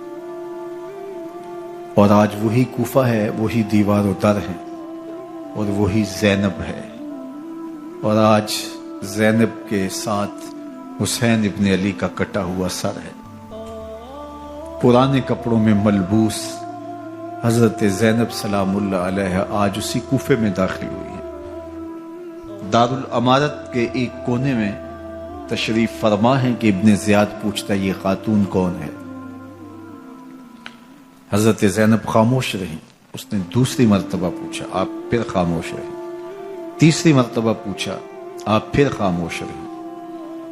اور آج وہی کوفہ ہے، وہی دیوار و در ہے اور وہی زینب ہے، اور آج زینب کے ساتھ حسین ابن علی کا کٹا ہوا سر ہے۔ پرانے کپڑوں میں ملبوس حضرت زینب سلام اللہ علیہ آج اسی کوفے میں داخل ہوئی ہے۔ دارالامارت کے ایک کونے میں تشریف فرما ہے کہ ابن زیاد پوچھتا یہ خاتون کون ہے؟ حضرت زینب خاموش رہی۔ اس نے دوسری مرتبہ پوچھا، آپ پھر خاموش رہی۔ تیسری مرتبہ پوچھا، آپ پھر خاموش رہی۔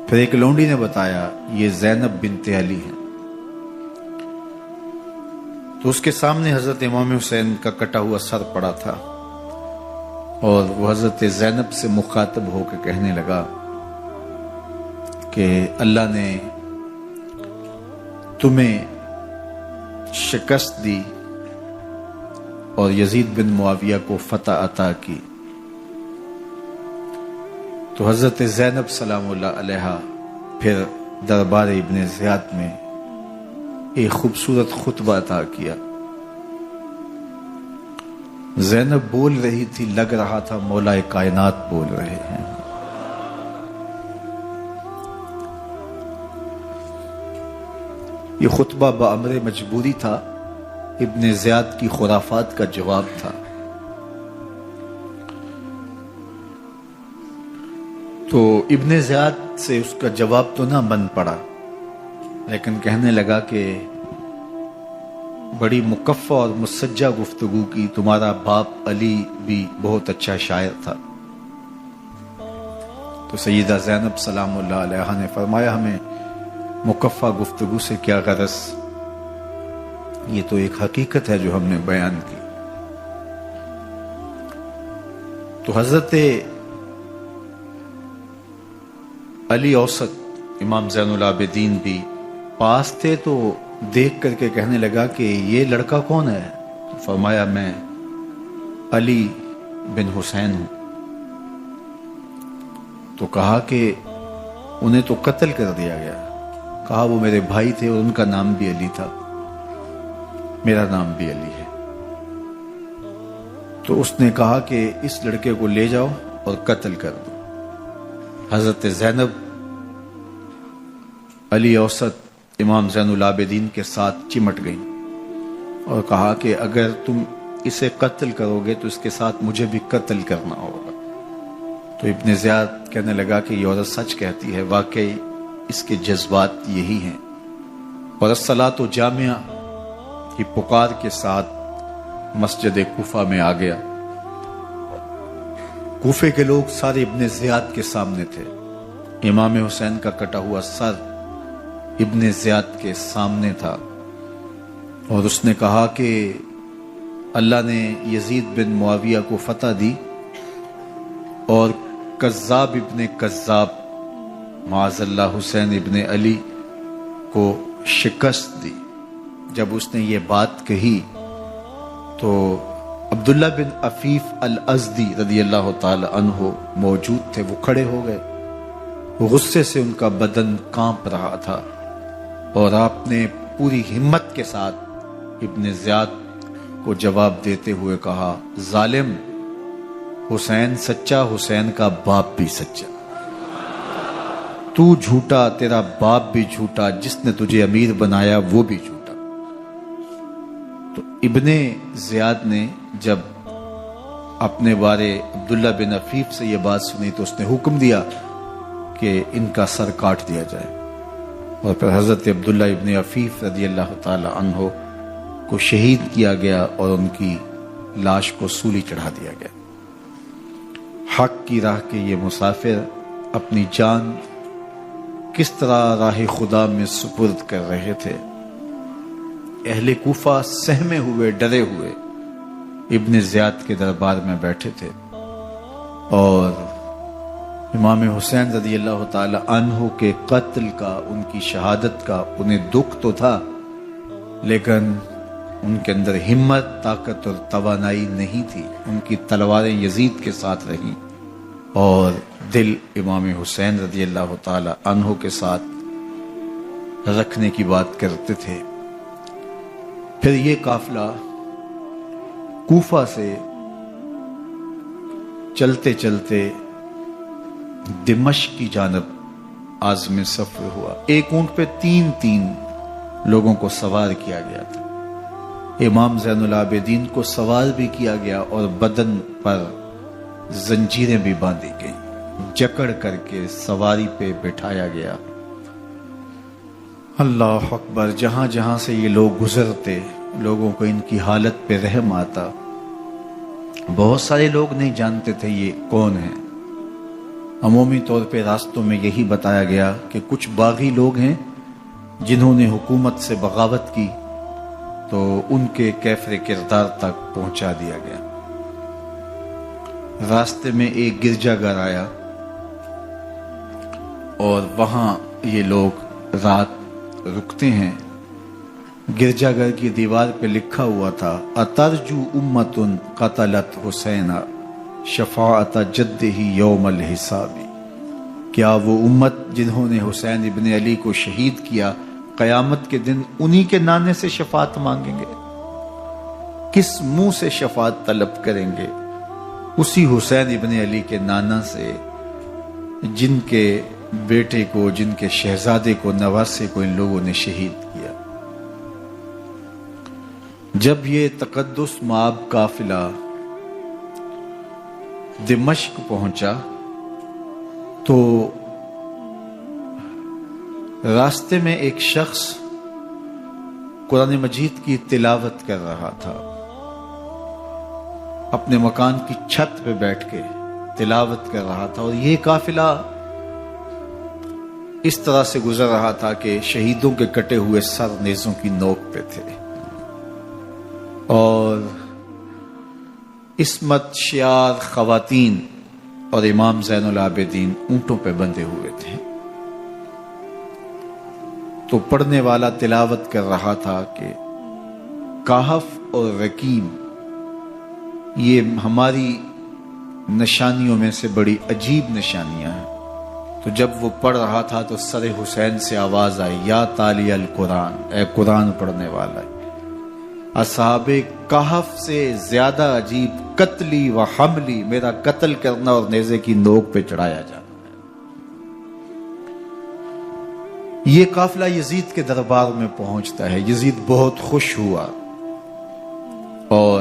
پھر ایک لونڈی نے بتایا یہ زینب بنت علی ہیں۔ تو اس کے سامنے حضرت امام حسین کا کٹا ہوا سر پڑا تھا اور وہ حضرت زینب سے مخاطب ہو کے کہنے لگا کہ اللہ نے تمہیں شکست دی اور یزید بن معاویہ کو فتح عطا کی۔ تو حضرت زینب سلام اللہ علیہا پھر دربار ابن زیاد میں ایک خوبصورت خطبہ عطا کیا۔ زینب بول رہی تھی، لگ رہا تھا مولا کائنات بول رہے ہیں۔ یہ خطبہ بامر مجبوری تھا، ابن زیاد کی خرافات کا جواب تھا۔ تو ابن زیاد سے اس کا جواب تو نہ بن پڑا، لیکن کہنے لگا کہ بڑی مکفہ اور مسجع گفتگو کی، تمہارا باپ علی بھی بہت اچھا شاعر تھا۔ تو سیدہ زینب سلام اللہ علیہ نے فرمایا ہمیں مکفہ گفتگو سے کیا غرض، یہ تو ایک حقیقت ہے جو ہم نے بیان کی۔ تو حضرت علی اوسط امام زین العابدین بھی پاس تھے، تو دیکھ کر کے کہنے لگا کہ یہ لڑکا کون ہے؟ تو فرمایا میں علی بن حسین ہوں۔ تو کہا کہ انہیں تو قتل کر دیا گیا۔ کہا وہ میرے بھائی تھے اور ان کا نام بھی علی تھا، میرا نام بھی علی ہے۔ تو اس نے کہا کہ اس لڑکے کو لے جاؤ اور قتل کر دو۔ حضرت زینب علی اوسط امام زین العابدین کے ساتھ چمٹ گئی اور کہا کہ اگر تم اسے قتل کرو گے تو اس کے ساتھ مجھے بھی قتل کرنا ہوگا۔ تو ابن زیاد کہنے لگا کہ یہ عورت سچ کہتی ہے، واقعی اس کے جذبات یہی ہیں۔ اور الصلاۃ جامعہ کی پکار کے ساتھ مسجد کوفہ میں آ گیا۔ کوفے کے لوگ سارے ابن زیاد کے سامنے تھے۔ امام حسین کا کٹا ہوا سر ابن زیاد کے سامنے تھا اور اس نے کہا کہ اللہ نے یزید بن معاویہ کو فتح دی اور کذاب ابن کذاب معاذ اللہ حسین ابن علی کو شکست دی۔ جب اس نے یہ بات کہی تو عبداللہ بن عفیف الازدی رضی اللہ تعالی عنہ موجود تھے، وہ کھڑے ہو گئے۔ غصے سے ان کا بدن کانپ رہا تھا اور آپ نے پوری ہمت کے ساتھ ابن زیاد کو جواب دیتے ہوئے کہا، ظالم، حسین سچا، حسین کا باپ بھی سچا، تو جھوٹا، تیرا باپ بھی جھوٹا، جس نے تجھے امیر بنایا وہ بھی جھوٹا۔ تو ابن زیاد نے جب اپنے بارے عبداللہ بن عفیف سے یہ بات سنی تو اس نے حکم دیا کہ ان کا سر کاٹ دیا جائے، اور پھر حضرت عبداللہ ابن عفیف رضی اللہ تعالی عنہ کو شہید کیا گیا اور ان کی لاش کو سولی چڑھا دیا گیا۔ حق کی راہ کے یہ مسافر اپنی جان کس طرح راہ خدا میں سپرد کر رہے تھے۔ اہل کوفہ سہمے ہوئے، ڈرے ہوئے ابن زیاد کے دربار میں بیٹھے تھے اور امام حسین رضی اللہ تعالی عنہ کے قتل کا، ان کی شہادت کا انہیں دکھ تو تھا، لیکن ان کے اندر ہمت، طاقت اور توانائی نہیں تھی۔ ان کی تلواریں یزید کے ساتھ رہیں اور دل امام حسین رضی اللہ تعالی عنہ کے ساتھ رکھنے کی بات کرتے تھے۔ پھر یہ قافلہ کوفہ سے چلتے چلتے دمشق کی جانب عازم سفر ہوا۔ ایک اونٹ پہ تین لوگوں کو سوار کیا گیا تھا۔ امام زین العابدین کو سوار بھی کیا گیا اور بدن پر زنجیریں بھی باندھی گئیں، جکڑ کر کے سواری پہ بٹھایا گیا۔ اللہ اکبر! جہاں جہاں سے یہ لوگ گزرتے، لوگوں کو ان کی حالت پہ رحم آتا۔ بہت سارے لوگ نہیں جانتے تھے یہ کون ہیں۔ عمومی طور پہ راستوں میں یہی بتایا گیا کہ کچھ باغی لوگ ہیں جنہوں نے حکومت سے بغاوت کی، تو ان کے کیفر کردار تک پہنچا دیا گیا۔ راستے میں ایک گرجا گھر آیا اور وہاں یہ لوگ رات رکتے ہیں۔ گرجا گھر کی دیوار پہ لکھا ہوا تھا: اترجو امت قتلت حسین شفاعت جدہ یوم الحساب۔ کیا وہ امت جنہوں نے حسین ابن علی کو شہید کیا، قیامت کے دن انہی کے نانے سے شفاعت مانگیں گے؟ کس منہ سے شفاعت طلب کریں گے؟ اسی حسین ابن علی کے نانا سے، جن کے بیٹے کو، جن کے شہزادے کو، نواسے کو ان لوگوں نے شہید کیا۔ جب یہ تقدس مآب قافلہ دمشق پہنچا تو راستے میں ایک شخص قرآن مجید کی تلاوت کر رہا تھا۔ اپنے مکان کی چھت پہ بیٹھ کے تلاوت کر رہا تھا، اور یہ قافلہ اس طرح سے گزر رہا تھا کہ شہیدوں کے کٹے ہوئے سر نیزوں کی نوک پہ تھے، اور عصمت شیار خواتین اور امام زین العابدین اونٹوں پہ بندھے ہوئے تھے۔ تو پڑھنے والا تلاوت کر رہا تھا کہ کہف اور رقیم یہ ہماری نشانیوں میں سے بڑی عجیب نشانیاں ہیں۔ تو جب وہ پڑھ رہا تھا تو سر حسین سے آواز آئی: یا تالی القرآن، اے قرآن پڑھنے والا، اصحاب کہف سے زیادہ عجیب قتلی و حملی، میرا قتل کرنا اور نیزے کی نوک پہ چڑھایا جانا ہے۔ یہ قافلہ یزید کے دربار میں پہنچتا ہے۔ یزید بہت خوش ہوا اور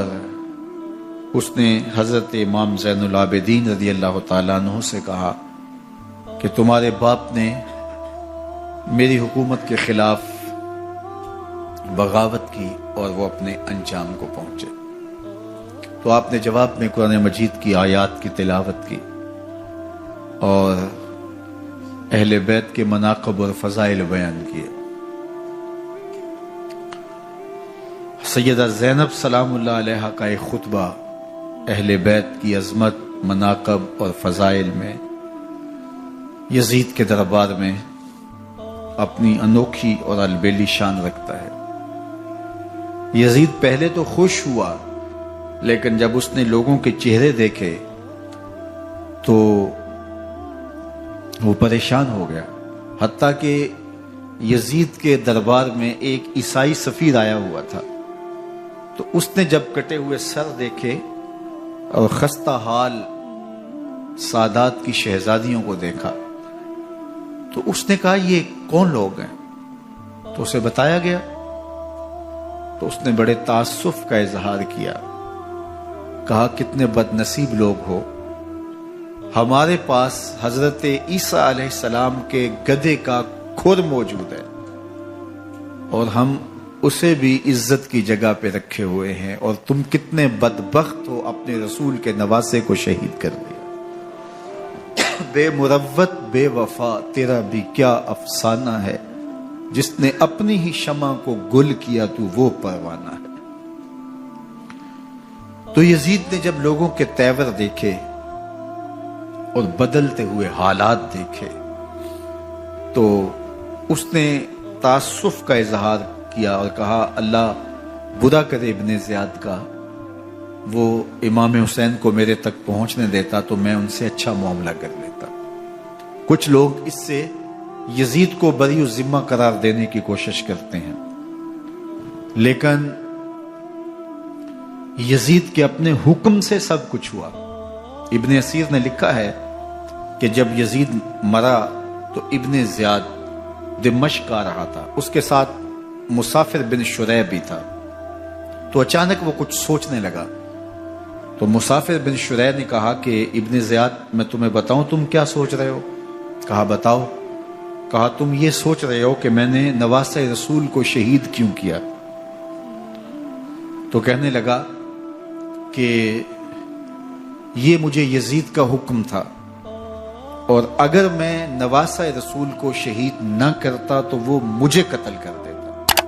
اس نے حضرت امام زین العابدین رضی اللہ تعالیٰ عنہ سے کہا کہ تمہارے باپ نے میری حکومت کے خلاف بغاوت کی اور وہ اپنے انجام کو پہنچے۔ تو آپ نے جواب میں قرآن مجید کی آیات کی تلاوت کی اور اہل بیت کے مناقب اور فضائل بیان کیے۔ سیدہ زینب سلام اللہ علیہا کا ایک خطبہ اہل بیت کی عظمت، مناقب اور فضائل میں یزید کے دربار میں اپنی انوکھی اور البیلی شان رکھتا ہے۔ یزید پہلے تو خوش ہوا، لیکن جب اس نے لوگوں کے چہرے دیکھے تو وہ پریشان ہو گیا۔ حتیٰ کہ یزید کے دربار میں ایک عیسائی سفیر آیا ہوا تھا، تو اس نے جب کٹے ہوئے سر دیکھے اور خستہ حال سادات کی شہزادیوں کو دیکھا تو اس نے کہا یہ کون لوگ ہیں؟ تو اسے بتایا گیا، تو اس نے بڑے تعصف کا اظہار کیا، کہا کتنے بد نصیب لوگ ہو، ہمارے پاس حضرت عیسیٰ علیہ السلام کے گدھے کا کھر موجود ہے اور ہم اسے بھی عزت کی جگہ پہ رکھے ہوئے ہیں، اور تم کتنے بدبخت ہو، اپنے رسول کے نواسے کو شہید کر دیا۔ بے مروت بے وفا تیرا بھی کیا افسانہ ہے، جس نے اپنی ہی شمع کو گل کیا تو وہ پروانہ ہے۔ تو یزید نے جب لوگوں کے تیور دیکھے اور بدلتے ہوئے حالات دیکھے تو اس نے تعصف کا اظہار کیا اور کہا اللہ برا کرے ابن زیاد کا، وہ امام حسین کو میرے تک پہنچنے دیتا تو میں ان سے اچھا معاملہ کر لیتا۔ کچھ لوگ اس سے یزید کو بری الذمہ قرار دینے کی کوشش کرتے ہیں، لیکن یزید کے اپنے حکم سے سب کچھ ہوا۔ ابن اسیر نے لکھا ہے کہ جب یزید مرا تو ابن زیاد دمشق آ رہا تھا، اس کے ساتھ مسافر بن شریح بھی تھا، تو اچانک وہ کچھ سوچنے لگا۔ تو مسافر بن شریح نے کہا کہ ابن زیاد میں تمہیں بتاؤں تم کیا سوچ رہے ہو؟ کہا بتاؤ۔ کہا تم یہ سوچ رہے ہو کہ میں نے نواسہ رسول کو شہید کیوں کیا؟ تو کہنے لگا کہ یہ مجھے یزید کا حکم تھا، اور اگر میں نواسہ رسول کو شہید نہ کرتا تو وہ مجھے قتل کر دیتا۔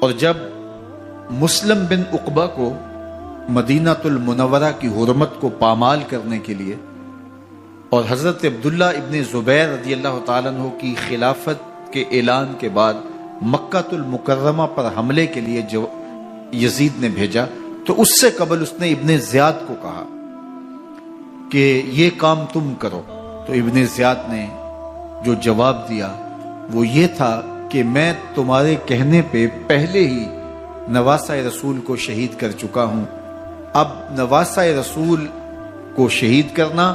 اور جب مسلم بن عقبہ کو مدینہ المنورہ کی حرمت کو پامال کرنے کے لیے اور حضرت عبداللہ ابن زبیر رضی اللہ تعالیٰ عنہ کی خلافت کے اعلان کے بعد مکہ المکرمہ پر حملے کے لیے جو یزید نے بھیجا، تو اس سے قبل اس نے ابن زیاد کو کہا کہ یہ کام تم کرو، تو ابن زیاد نے جو جواب دیا وہ یہ تھا کہ میں تمہارے کہنے پہ پہلے ہی نواسہ رسول کو شہید کر چکا ہوں، اب نواسہ رسول کو شہید کرنا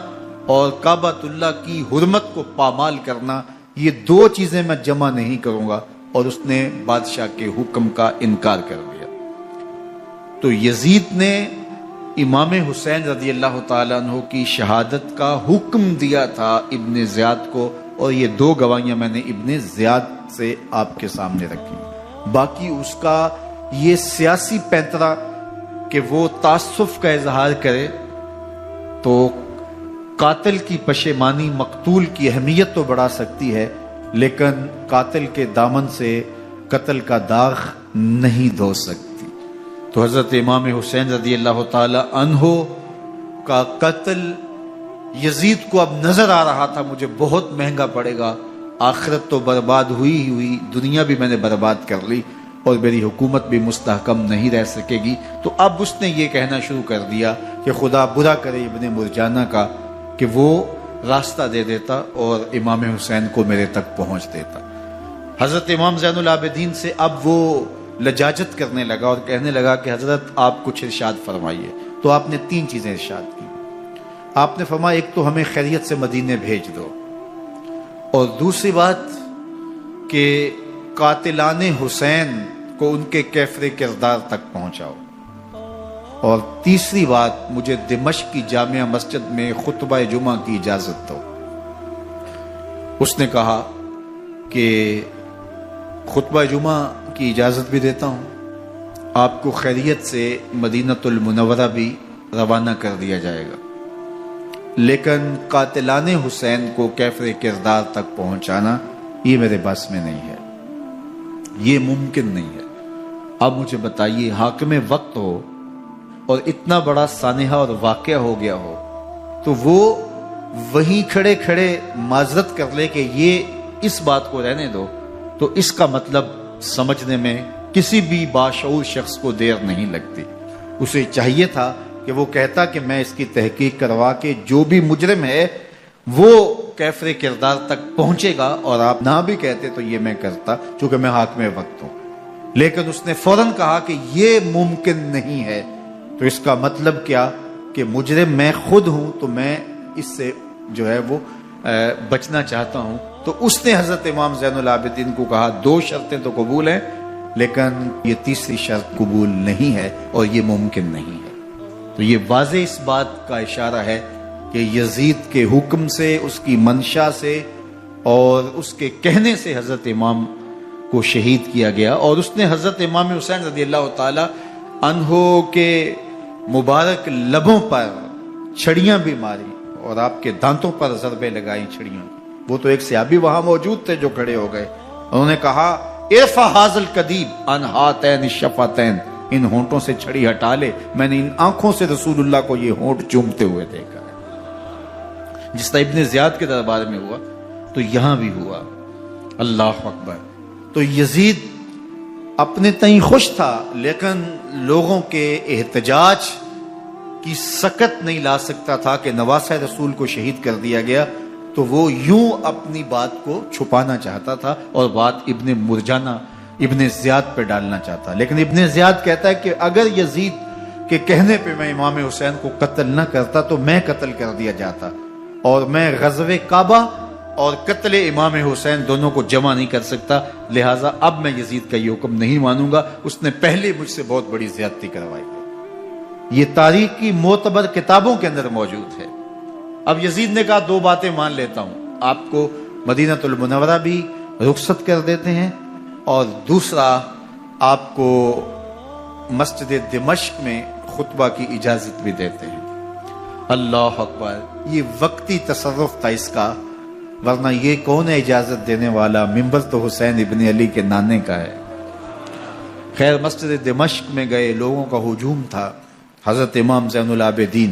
اور کعبۃ اللہ کی حرمت کو پامال کرنا، یہ دو چیزیں میں جمع نہیں کروں گا، اور اس نے بادشاہ کے حکم کا انکار کر دیا۔ تو یزید نے امام حسین رضی اللہ تعالیٰ عنہ کی شہادت کا حکم دیا تھا ابن زیاد کو، اور یہ دو گواہیاں میں نے ابن زیاد سے آپ کے سامنے رکھی۔ باقی اس کا یہ سیاسی پینترا کہ وہ تعصب کا اظہار کرے، تو قاتل کی پشیمانی مقتول کی اہمیت تو بڑھا سکتی ہے، لیکن قاتل کے دامن سے قتل کا داغ نہیں دھو سکتی۔ تو حضرت امام حسین رضی اللہ تعالی عنہ کا قتل یزید کو اب نظر آ رہا تھا مجھے بہت مہنگا پڑے گا، آخرت تو برباد ہوئی ہی ہوئی، دنیا بھی میں نے برباد کر لی، اور میری حکومت بھی مستحکم نہیں رہ سکے گی۔ تو اب اس نے یہ کہنا شروع کر دیا کہ خدا برا کرے ابن مرجانہ کا کہ وہ راستہ دے دیتا اور امام حسین کو میرے تک پہنچ دیتا۔ حضرت امام زین العابدین سے اب وہ لجاجت کرنے لگا اور کہنے لگا کہ حضرت آپ کچھ ارشاد فرمائیے۔ تو آپ نے تین چیزیں ارشاد کی۔ آپ نے فرمایا ایک تو ہمیں خیریت سے مدینے بھیج دو، اور دوسری بات کہ قاتلان حسین کو ان کے کیفر کردار تک پہنچاؤ، اور تیسری بات مجھے دمشق کی جامعہ مسجد میں خطبہ جمعہ کی اجازت دو۔ اس نے کہا کہ خطبہ جمعہ کی اجازت بھی دیتا ہوں، آپ کو خیریت سے مدینہ المنورہ بھی روانہ کر دیا جائے گا، لیکن قاتلان حسین کو کیفر کردار تک پہنچانا یہ میرے بس میں نہیں ہے، یہ ممکن نہیں ہے۔ اب مجھے بتائیے، حاکم وقت ہو اور اتنا بڑا سانحہ اور واقعہ ہو گیا ہو تو وہ وہیں کھڑے کھڑے معذرت کر لے کہ یہ اس بات کو رہنے دو، تو اس کا مطلب سمجھنے میں کسی بھی باشعور شخص کو دیر نہیں لگتی۔ اسے چاہیے تھا کہ وہ کہتا کہ میں اس کی تحقیق کروا کے جو بھی مجرم ہے وہ کیفر کردار تک پہنچے گا، اور آپ نہ بھی کہتے تو یہ میں کرتا چونکہ میں حاکم وقت ہوں۔ لیکن اس نے فوراً کہا کہ یہ ممکن نہیں ہے، تو اس کا مطلب کیا کہ مجرم میں خود ہوں، تو میں اس سے جو ہے وہ بچنا چاہتا ہوں۔ تو اس نے حضرت امام زین العابدین کو کہا دو شرطیں تو قبول ہیں، لیکن یہ تیسری شرط قبول نہیں ہے اور یہ ممکن نہیں ہے۔ تو یہ واضح اس بات کا اشارہ ہے کہ یزید کے حکم سے، اس کی منشا سے اور اس کے کہنے سے حضرت امام کو شہید کیا گیا، اور اس نے حضرت امام حسین رضی اللہ تعالی عنہ کے مبارک لبوں پر چھڑیاں بھی ماری اور آپ کے دانتوں پر ضربیں لگائیں چھڑیوں کی۔ وہ تو ایک صحابی وہاں موجود تھے جو کھڑے ہو گئے، انہوں نے کہا ارفع ھذا القدیب عن ھاتین الشفتین، ان ہونٹوں سے چھڑی ہٹا لے، میں نے ان آنکھوں سے رسول اللہ کو یہ ہونٹ چومتے ہوئے دیکھا ہے۔ جس طرح ابن زیاد کے دربار میں ہوا تو یہاں بھی ہوا۔ اللہ اکبر۔ تو یزید اپنے تئیں خوش تھا، لیکن لوگوں کے احتجاج کی سکت نہیں لا سکتا تھا کہ نواسہ رسول کو شہید کر دیا گیا، تو وہ یوں اپنی بات کو چھپانا چاہتا تھا اور بات ابن مرجانہ ابن زیاد پہ ڈالنا چاہتا۔ لیکن ابن زیاد کہتا ہے کہ اگر یزید کے کہنے پہ میں امام حسین کو قتل نہ کرتا تو میں قتل کر دیا جاتا، اور میں غزوہ کعبہ اور قتل امام حسین دونوں کو جمع نہیں کر سکتا، لہٰذا اب میں یزید کا یہ حکم نہیں مانوں گا، اس نے پہلے مجھ سے بہت بڑی زیادتی کروائی ہے۔ یہ تاریخ کی معتبر کتابوں کے اندر موجود ہے۔ اب یزید نے کہا دو باتیں مان لیتا ہوں، آپ کو مدینہ المنورہ بھی رخصت کر دیتے ہیں، اور دوسرا آپ کو مسجد دمشق میں خطبہ کی اجازت بھی دیتے ہیں۔ اللہ اکبر۔ یہ وقتی تصرف تھا اس کا، ورنہ یہ کون ہے اجازت دینے والا؟ ممبر تو حسین ابن علی کے نانے کا ہے۔ خیر، مسجد دمشق میں گئے، لوگوں کا ہجوم تھا، حضرت امام زین العابدین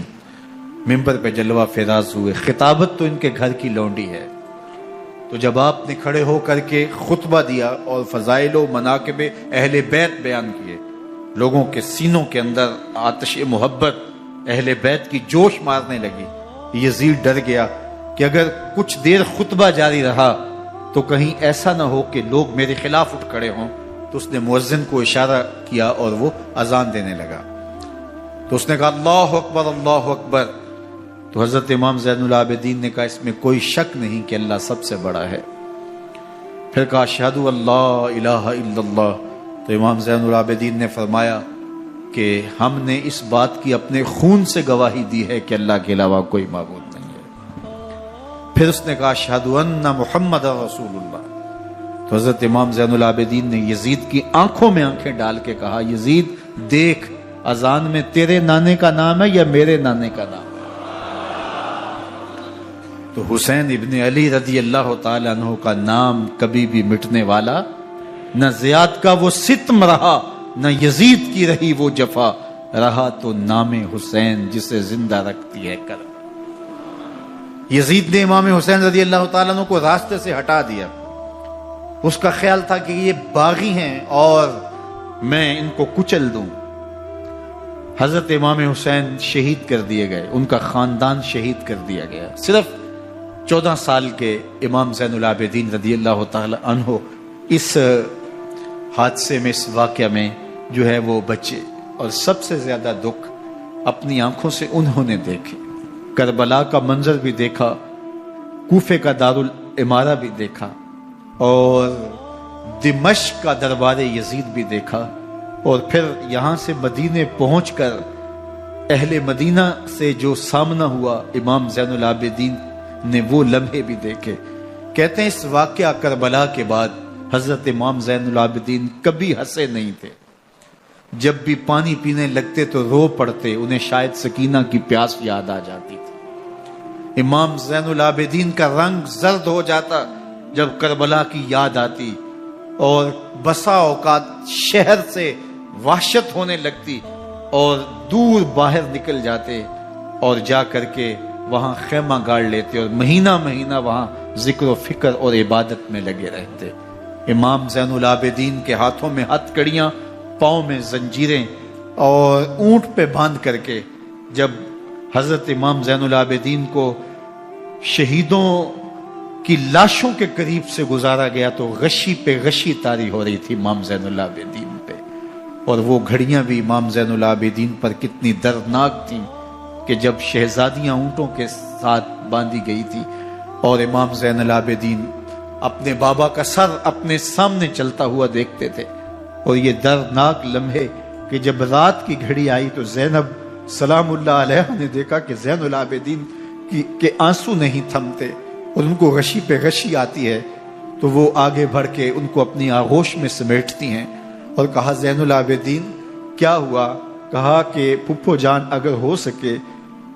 ممبر پہ جلوہ فراز ہوئے۔ خطابت تو ان کے گھر کی لونڈی ہے، تو جب آپ نے کھڑے ہو کر کے خطبہ دیا اور فضائل و مناقب اہل بیت بیان کیے، لوگوں کے سینوں کے اندر آتش محبت اہل بیت کی جوش مارنے لگی۔ یزید ڈر گیا کہ اگر کچھ دیر خطبہ جاری رہا تو کہیں ایسا نہ ہو کہ لوگ میرے خلاف اٹھ کھڑے ہوں، تو اس نے مؤذن کو اشارہ کیا اور وہ اذان دینے لگا۔ تو اس نے کہا اللہ اکبر اللہ اکبر، تو حضرت امام زین العابدین نے کہا اس میں کوئی شک نہیں کہ اللہ سب سے بڑا ہے۔ پھر کہا اشہد اللہ الہ الا اللہ، تو امام زین العابدین نے فرمایا کہ ہم نے اس بات کی اپنے خون سے گواہی دی ہے کہ اللہ کے علاوہ کوئی معبود نہیں ہے۔ پھر اس نے کہا اشہد ان محمد رسول اللہ، تو حضرت امام زین العابدین نے یزید کی آنکھوں میں آنکھیں ڈال کے کہا یزید دیکھ، اذان میں تیرے نانے کا نام ہے یا میرے نانے کا نام ہے؟ تو حسین ابن علی رضی اللہ تعالیٰ عنہ کا نام کبھی بھی مٹنے والا نہ زیاد کا وہ ستم رہا، نہ یزید کی رہی وہ جفا، رہا تو نام حسین جسے زندہ رکھتی ہے کرم۔ یزید نے امام حسین رضی اللہ تعالیٰ عنہ کو راستے سے ہٹا دیا۔ اس کا خیال تھا کہ یہ باغی ہیں اور میں ان کو کچل دوں۔ حضرت امام حسین شہید کر دیے گئے، ان کا خاندان شہید کر دیا گیا۔ صرف 14 سال کے امام زین العابدین رضی اللہ تعالی عنہ اس حادثے میں، اس واقعہ میں جو ہے وہ بچے، اور سب سے زیادہ دکھ اپنی آنکھوں سے انہوں نے دیکھے۔ کربلا کا منظر بھی دیکھا، کوفے کا دارالعمارہ بھی دیکھا، اور دمشق کا دربار یزید بھی دیکھا، اور پھر یہاں سے مدینے پہنچ کر اہل مدینہ سے جو سامنا ہوا امام زین العابدین نے وہ لمحے بھی دیکھے۔ کہتے ہیں اس واقعہ کربلا کے بعد حضرت امام زین العابدین کبھی ہنسے نہیں تھے، جب بھی پانی پینے لگتے تو رو پڑتے، انہیں شاید سکینہ کی پیاس یاد آ جاتی تھی۔ امام زین العابدین کا رنگ زرد ہو جاتا جب کربلا کی یاد آتی، اور بسا اوقات شہر سے وحشت ہونے لگتی اور دور باہر نکل جاتے اور جا کر کے وہاں خیمہ گاڑ لیتے اور مہینہ مہینہ وہاں ذکر و فکر اور عبادت میں لگے رہتے۔ امام زین العابدین کے ہاتھوں میں ہتھ کڑیاں، پاؤں میں زنجیریں، اور اونٹ پہ باندھ کر کے جب حضرت امام زین العابدین کو شہیدوں کی لاشوں کے قریب سے گزارا گیا تو غشی پہ غشی طاری ہو رہی تھی امام زین العابدین پہ، اور وہ گھڑیاں بھی امام زین العابدین پر کتنی دردناک تھیں کہ جب شہزادیاں اونٹوں کے ساتھ باندھی گئی تھی اور امام زین العابدین اپنے بابا کا سر اپنے سامنے چلتا ہوا دیکھتے تھے، اور یہ دردناک لمحے کہ جب رات کی گھڑی آئی تو زینب سلام اللہ علیہ نے دیکھا کہ زین العابدین کے آنسو نہیں تھمتے اور ان کو غشی پہ غشی آتی ہے، تو وہ آگے بڑھ کے ان کو اپنی آغوش میں سمیٹتی ہیں اور کہا زین العابدین کیا ہوا؟ کہا کہ پھپھو جان اگر ہو سکے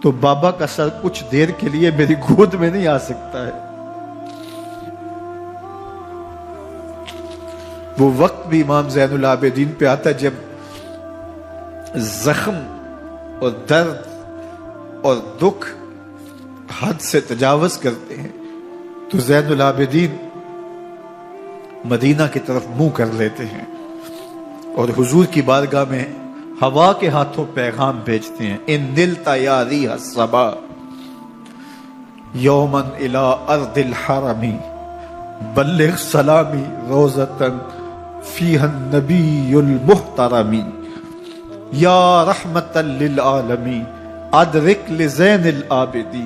تو بابا کا سر کچھ دیر کے لیے میری گود میں نہیں آ سکتا ہے۔ وہ وقت بھی امام زین العابدین پہ آتا جب زخم اور درد اور دکھ حد سے تجاوز کرتے ہیں تو زین العابدین مدینہ کی طرف منہ کر لیتے ہیں اور حضور کی بارگاہ میں ہوا کے ہاتھوں پیغام بھیجتے ہیں، ان نلتا یا ریح الصبا یومن الی ارض الحرم بلغ سلامی روزتن فیہا النبی المحترم یا رحمتا للعالمین ادرک لزین العابدی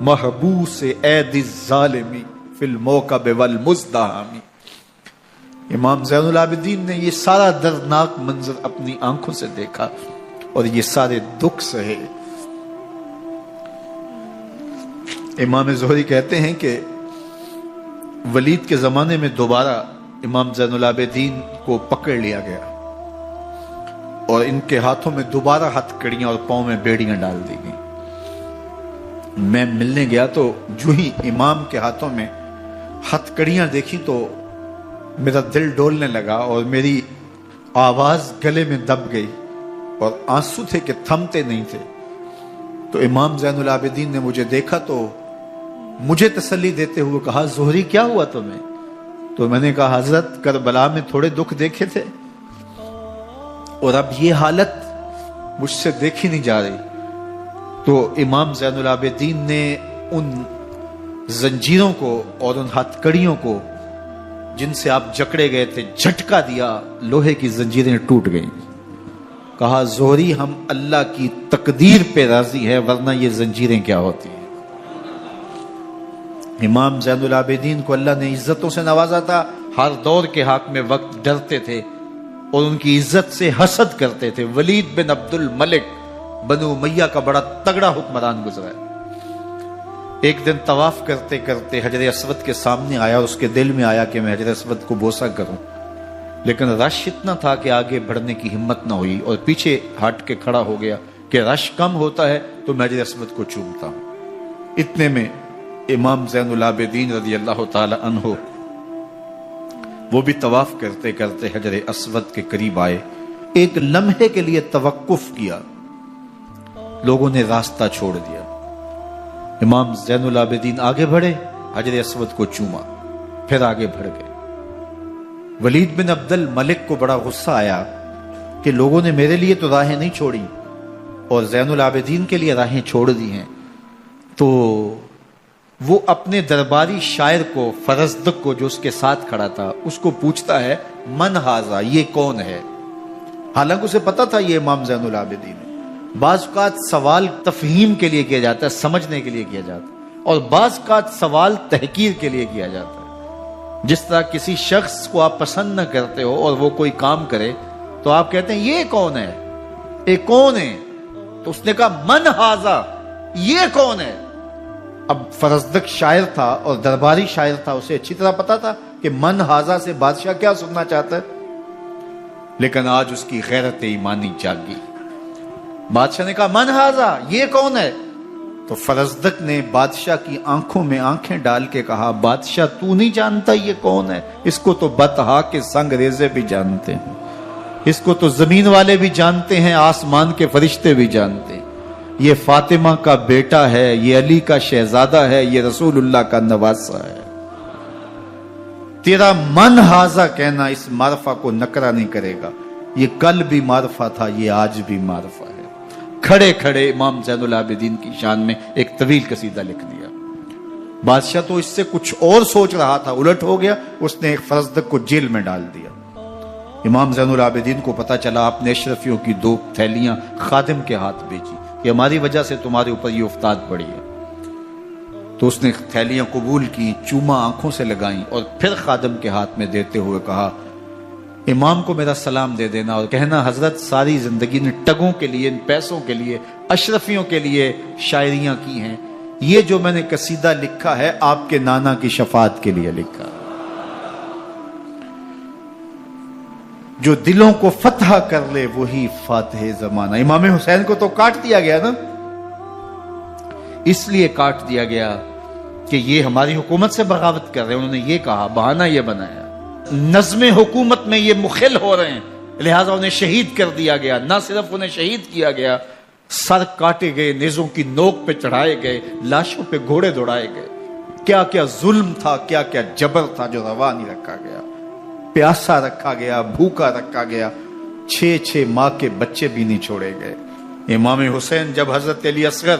محبوس عید الظالمی فی الموکب والمزدحم۔ امام زین العابدین نے یہ سارا دردناک منظر اپنی آنکھوں سے دیکھا اور یہ سارے دکھ سہے۔ امام زہری کہتے ہیں کہ ولید کے زمانے میں دوبارہ امام زین العابدین کو پکڑ لیا گیا اور ان کے ہاتھوں میں دوبارہ ہتھ کڑیاں اور پاؤں میں بیڑیاں ڈال دی گئیں۔ میں ملنے گیا تو جو ہی امام کے ہاتھوں میں ہتھ کڑیاں دیکھی تو میرا دل ڈولنے لگا اور میری آواز گلے میں دب گئی اور آنسو تھے کہ تھمتے نہیں تھے۔ تو امام زین العابدین نے مجھے دیکھا تو مجھے تسلی دیتے ہوئے کہا، زہری کیا ہوا تمہیں؟ تو میں نے کہا، حضرت کربلا میں تھوڑے دکھ دیکھے تھے اور اب یہ حالت مجھ سے دیکھی نہیں جا رہی۔ تو امام زین العابدین نے ان زنجیروں کو اور ان ہتھ کڑیوں کو جن سے آپ جکڑے گئے تھے جھٹکا دیا، لوہے کی زنجیریں ٹوٹ گئیں۔ کہا، زہری ہم اللہ کی تقدیر پہ راضی ہے ورنہ یہ زنجیریں کیا ہوتی ہیں۔ امام زین العابدین کو اللہ نے عزتوں سے نوازا تھا، ہر دور کے حاکم وقت ڈرتے تھے اور ان کی عزت سے حسد کرتے تھے۔ ولید بن عبد الملک بنو امیہ کا بڑا تگڑا حکمران گزرا ہے۔ ایک دن طواف کرتے کرتے حجر اسود کے سامنے آیا اور اس کے دل میں آیا کہ میں حجر اسود کو بوسہ کروں، لیکن رش اتنا تھا کہ آگے بڑھنے کی ہمت نہ ہوئی اور پیچھے ہٹ کے کھڑا ہو گیا کہ رش کم ہوتا ہے تو میں حجر اسود کو چومتا ہوں۔ اتنے میں امام زین العابدین رضی اللہ تعالی عنہ وہ بھی طواف کرتے کرتے حجر اسود کے قریب آئے، ایک لمحے کے لیے توقف کیا، لوگوں نے راستہ چھوڑ دیا۔ امام زین العابدین آگے بڑھے، حجر اسود کو چوما، پھر آگے بڑھ گئے۔ ولید بن عبد الملک کو بڑا غصہ آیا کہ لوگوں نے میرے لیے تو راہیں نہیں چھوڑی اور زین العابدین کے لیے راہیں چھوڑ دی ہیں۔ تو وہ اپنے درباری شاعر کو، فرزدق کو جو اس کے ساتھ کھڑا تھا، اس کو پوچھتا ہے، من ہاذا، یہ کون ہے؟ حالانکہ اسے پتا تھا یہ امام زین العابدین ہے۔ بعض اوقات سوال تفہیم کے لیے کیا جاتا ہے، سمجھنے کے لیے کیا جاتا ہے، اور بعض اوقات سوال تحقیر کے لیے کیا جاتا ہے۔ جس طرح کسی شخص کو آپ پسند نہ کرتے ہو اور وہ کوئی کام کرے تو آپ کہتے ہیں یہ کون ہے، یہ کون ہے؟ تو اس نے کہا من ہاذا، یہ کون ہے؟ اب فرزدق شاعر تھا اور درباری شاعر تھا، اسے اچھی طرح پتا تھا کہ من ہاذا سے بادشاہ کیا سننا چاہتا ہے، لیکن آج اس کی غیرت ایمانی جاگی۔ بادشاہ نے کہا من ہاذا، یہ کون ہے؟ تو فرزدق نے بادشاہ کی آنکھوں میں آنکھیں ڈال کے کہا، بادشاہ تو نہیں جانتا یہ کون ہے؟ اس کو تو بطحا کے سنگ ریزے بھی جانتے ہیں، اس کو تو زمین والے بھی جانتے ہیں، آسمان کے فرشتے بھی جانتے ہیں۔ یہ فاطمہ کا بیٹا ہے، یہ علی کا شہزادہ ہے، یہ رسول اللہ کا نواسہ ہے۔ تیرا من ہاذا کہنا اس معرفہ کو نکرا نہیں کرے گا، یہ کل بھی معرفہ تھا، یہ آج بھی معرفہ ہے۔ کھڑے کھڑے امام زین العابدین کی شان میں ایک طویل قصیدہ لکھ دیا۔ بادشاہ تو اس سے کچھ اور سوچ رہا تھا، الٹ ہو گیا، اس نے ایک فرزدق کو جیل میں ڈال دیا۔ امام زین العابدین کو پتا چلا، آپ نے اشرفیوں کی 2 تھیلیاں خادم کے ہاتھ بھیجی کہ ہماری وجہ سے تمہارے اوپر یہ افتاد پڑی ہے۔ تو اس نے تھیلیاں قبول کی، چوما آنکھوں سے لگائیں اور پھر خادم کے ہاتھ میں دیتے ہوئے کہا، امام کو میرا سلام دے دینا اور کہنا حضرت ساری زندگی نے ٹگوں کے لیے، ان پیسوں کے لیے، اشرفیوں کے لیے شاعریاں کی ہیں، یہ جو میں نے قصیدہ لکھا ہے آپ کے نانا کی شفاعت کے لیے لکھا، جو دلوں کو فتح کر لے وہی فاتح زمانہ۔ امام حسین کو تو کاٹ دیا گیا نا، اس لیے کاٹ دیا گیا کہ یہ ہماری حکومت سے بغاوت کر رہے ہیں، انہوں نے یہ کہا، بہانہ یہ بنایا، نظم حکومت میں یہ مخل ہو رہے ہیں، لہٰذا انہیں شہید کر دیا گیا۔ نہ صرف انہیں شہید کیا گیا سر کاٹے گئے، نیزوں کی نوک پہ چڑھائے گئے، لاشوں پہ گھوڑے دوڑائے گئے. کیا کیا ظلم تھا، کیا کیا جبر تھا جو روا نہیں رکھا گیا. پیاسا رکھا گیا، بھوکا رکھا گیا، 6 ماہ کے بچے بھی نہیں چھوڑے گئے. امام حسین جب حضرت علی اصغر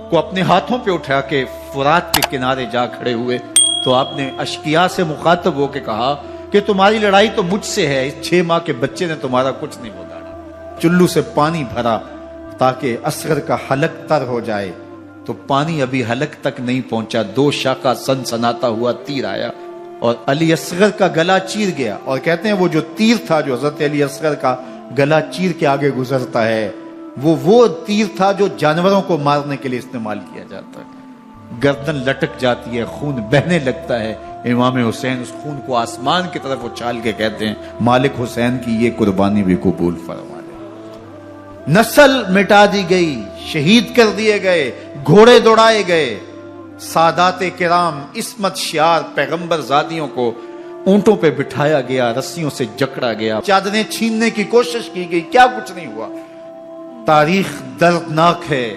کو اپنے ہاتھوں پہ اٹھا کے فرات کے کنارے جا کھڑے ہوئے تو آپ نے اشقیاء سے مخاطب ہو کے کہا کہ تمہاری لڑائی تو مجھ سے ہے، اس 6 ماہ کے بچے نے تمہارا کچھ نہیں بگاڑا. چلو سے پانی بھرا تاکہ اصغر کا حلق تر ہو جائے، تو پانی ابھی حلق تک نہیں پہنچا، 2 شاخہ سنسناتا ہوا تیر آیا اور علی اصغر کا گلا چیر گیا. اور کہتے ہیں وہ جو تیر تھا جو حضرت علی اصغر کا گلا چیر کے آگے گزرتا ہے، وہ تیر تھا جو جانوروں کو مارنے کے لیے استعمال کیا جاتا ہے. گردن لٹک جاتی ہے، خون بہنے لگتا ہے. امام حسین اس خون کو آسمان کی طرف اچھال کے کہتے ہیں مالک حسین کی یہ قربانی بھی قبول فرما لے. نسل مٹا دی گئی، شہید کر دیے گئے، گھوڑے دوڑائے گئے. سادات کرام عصمت شیار پیغمبر زادیوں کو اونٹوں پہ بٹھایا گیا، رسیوں سے جکڑا گیا، چادریں چھیننے کی کوشش کی گئی، کیا کچھ نہیں ہوا. تاریخ دردناک ہے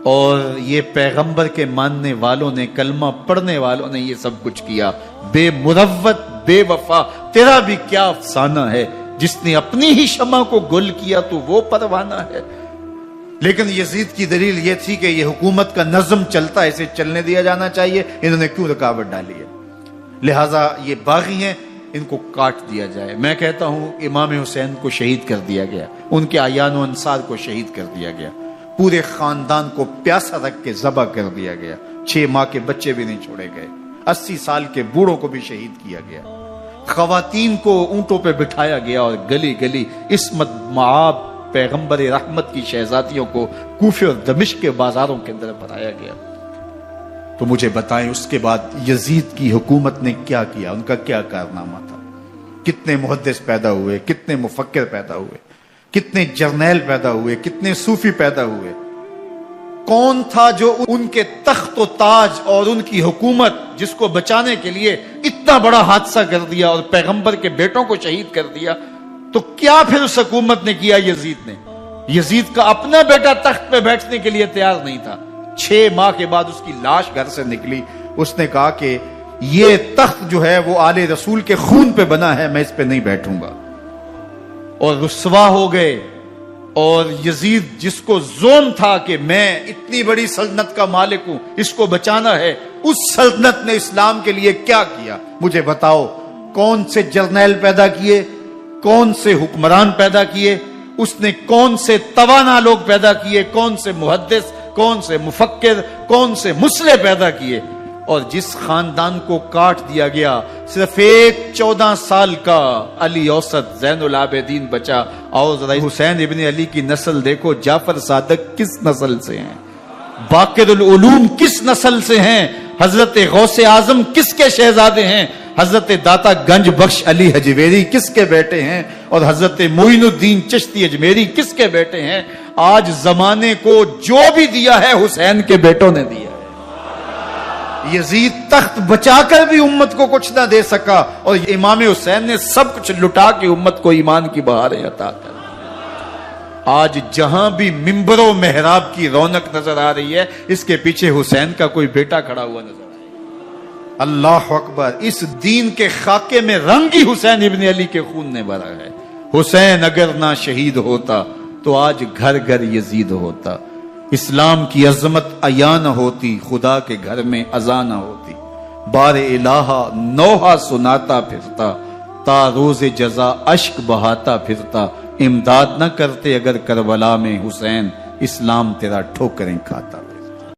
اور یہ پیغمبر کے ماننے والوں نے، کلمہ پڑھنے والوں نے یہ سب کچھ کیا. بے مروت، بے وفا، تیرا بھی کیا افسانہ ہے. جس نے اپنی ہی شمع کو گل کیا تو وہ پروانہ ہے. لیکن یزید کی دلیل یہ تھی کہ یہ حکومت کا نظم چلتا ہے، اسے چلنے دیا جانا چاہیے، انہوں نے کیوں رکاوٹ ڈالی ہے، لہٰذا یہ باغی ہیں، ان کو کاٹ دیا جائے. میں کہتا ہوں امام حسین کو شہید کر دیا گیا، ان کے اعیان و انصار کو شہید کر دیا گیا، پورے خاندان کو پیاسا رکھ کے ذبح کر دیا گیا، 6 ماہ کے بچے بھی نہیں چھوڑے گئے، 80 سال کے بوڑھوں کو بھی شہید کیا گیا، خواتین کو اونٹوں پہ بٹھایا گیا اور گلی گلی عصمت معاب پیغمبر رحمت کی شہزادیوں کو کوفے اور دمشق کے بازاروں کے اندر بھرایا گیا. تو مجھے بتائیں اس کے بعد یزید کی حکومت نے کیا کیا، ان کا کیا کارنامہ تھا؟ کتنے محدث پیدا ہوئے، کتنے مفکر پیدا ہوئے، کتنے جرنیل پیدا ہوئے، کتنے صوفی پیدا ہوئے. کون تھا جو ان کے تخت و تاج اور ان کی حکومت جس کو بچانے کے لیے اتنا بڑا حادثہ کر دیا اور پیغمبر کے بیٹوں کو شہید کر دیا؟ تو کیا پھر اس حکومت نے کیا؟ یزید نے، یزید کا اپنا بیٹا تخت پہ بیٹھنے کے لیے تیار نہیں تھا. 6 ماہ کے بعد اس کی لاش گھر سے نکلی، اس نے کہا کہ یہ تخت جو ہے وہ آل رسول کے خون پہ بنا ہے، میں اس پہ نہیں بیٹھوں گا. اور رسوا ہو گئے. اور یزید جس کو زوم تھا کہ میں اتنی بڑی سلطنت کا مالک ہوں، اس کو بچانا ہے، اس سلطنت نے اسلام کے لیے کیا کیا؟ مجھے بتاؤ، کون سے جرنیل پیدا کیے، کون سے حکمران پیدا کیے، اس نے کون سے توانا لوگ پیدا کیے، کون سے محدث، کون سے مفکر، کون سے مسلح پیدا کیے. اور جس خاندان کو کاٹ دیا گیا، صرف ایک 14 سال کا علی اوسط زین العابدین بچا. اور ذرا حسین ابن علی کی نسل دیکھو، جعفر صادق کس نسل سے ہیں، باقر العلوم کس نسل سے ہیں، حضرت غوث اعظم کس کے شہزادے ہیں، حضرت داتا گنج بخش علی حجویری کس کے بیٹے ہیں، اور حضرت معین الدین چشتی اجمیری کس کے بیٹے ہیں. آج زمانے کو جو بھی دیا ہے حسین کے بیٹوں نے دیا ہے. یزید تخت بچا کر بھی امت کو کچھ نہ دے سکا، اور امام حسین نے سب کچھ لٹا کے امت کو ایمان کی بہاریں عطا کر. آج جہاں بھی ممبر و محراب کی رونق نظر آ رہی ہے، اس کے پیچھے حسین کا کوئی بیٹا کھڑا ہوا نظر آ رہا ہے. اللہ اکبر. اس دین کے خاکے میں رنگ ہی حسین ابن علی کے خون نے بھرا ہے. حسین اگر نہ شہید ہوتا تو آج گھر گھر یزید ہوتا، اسلام کی عظمت عیاں نہ ہوتی، خدا کے گھر میں اذان نہ ہوتی. بار الہ نوحہ سناتا پھرتا، تا روز جزا اشک بہاتا پھرتا. امداد نہ کرتے اگر کربلا میں حسین، اسلام تیرا ٹھوکریں کھاتا.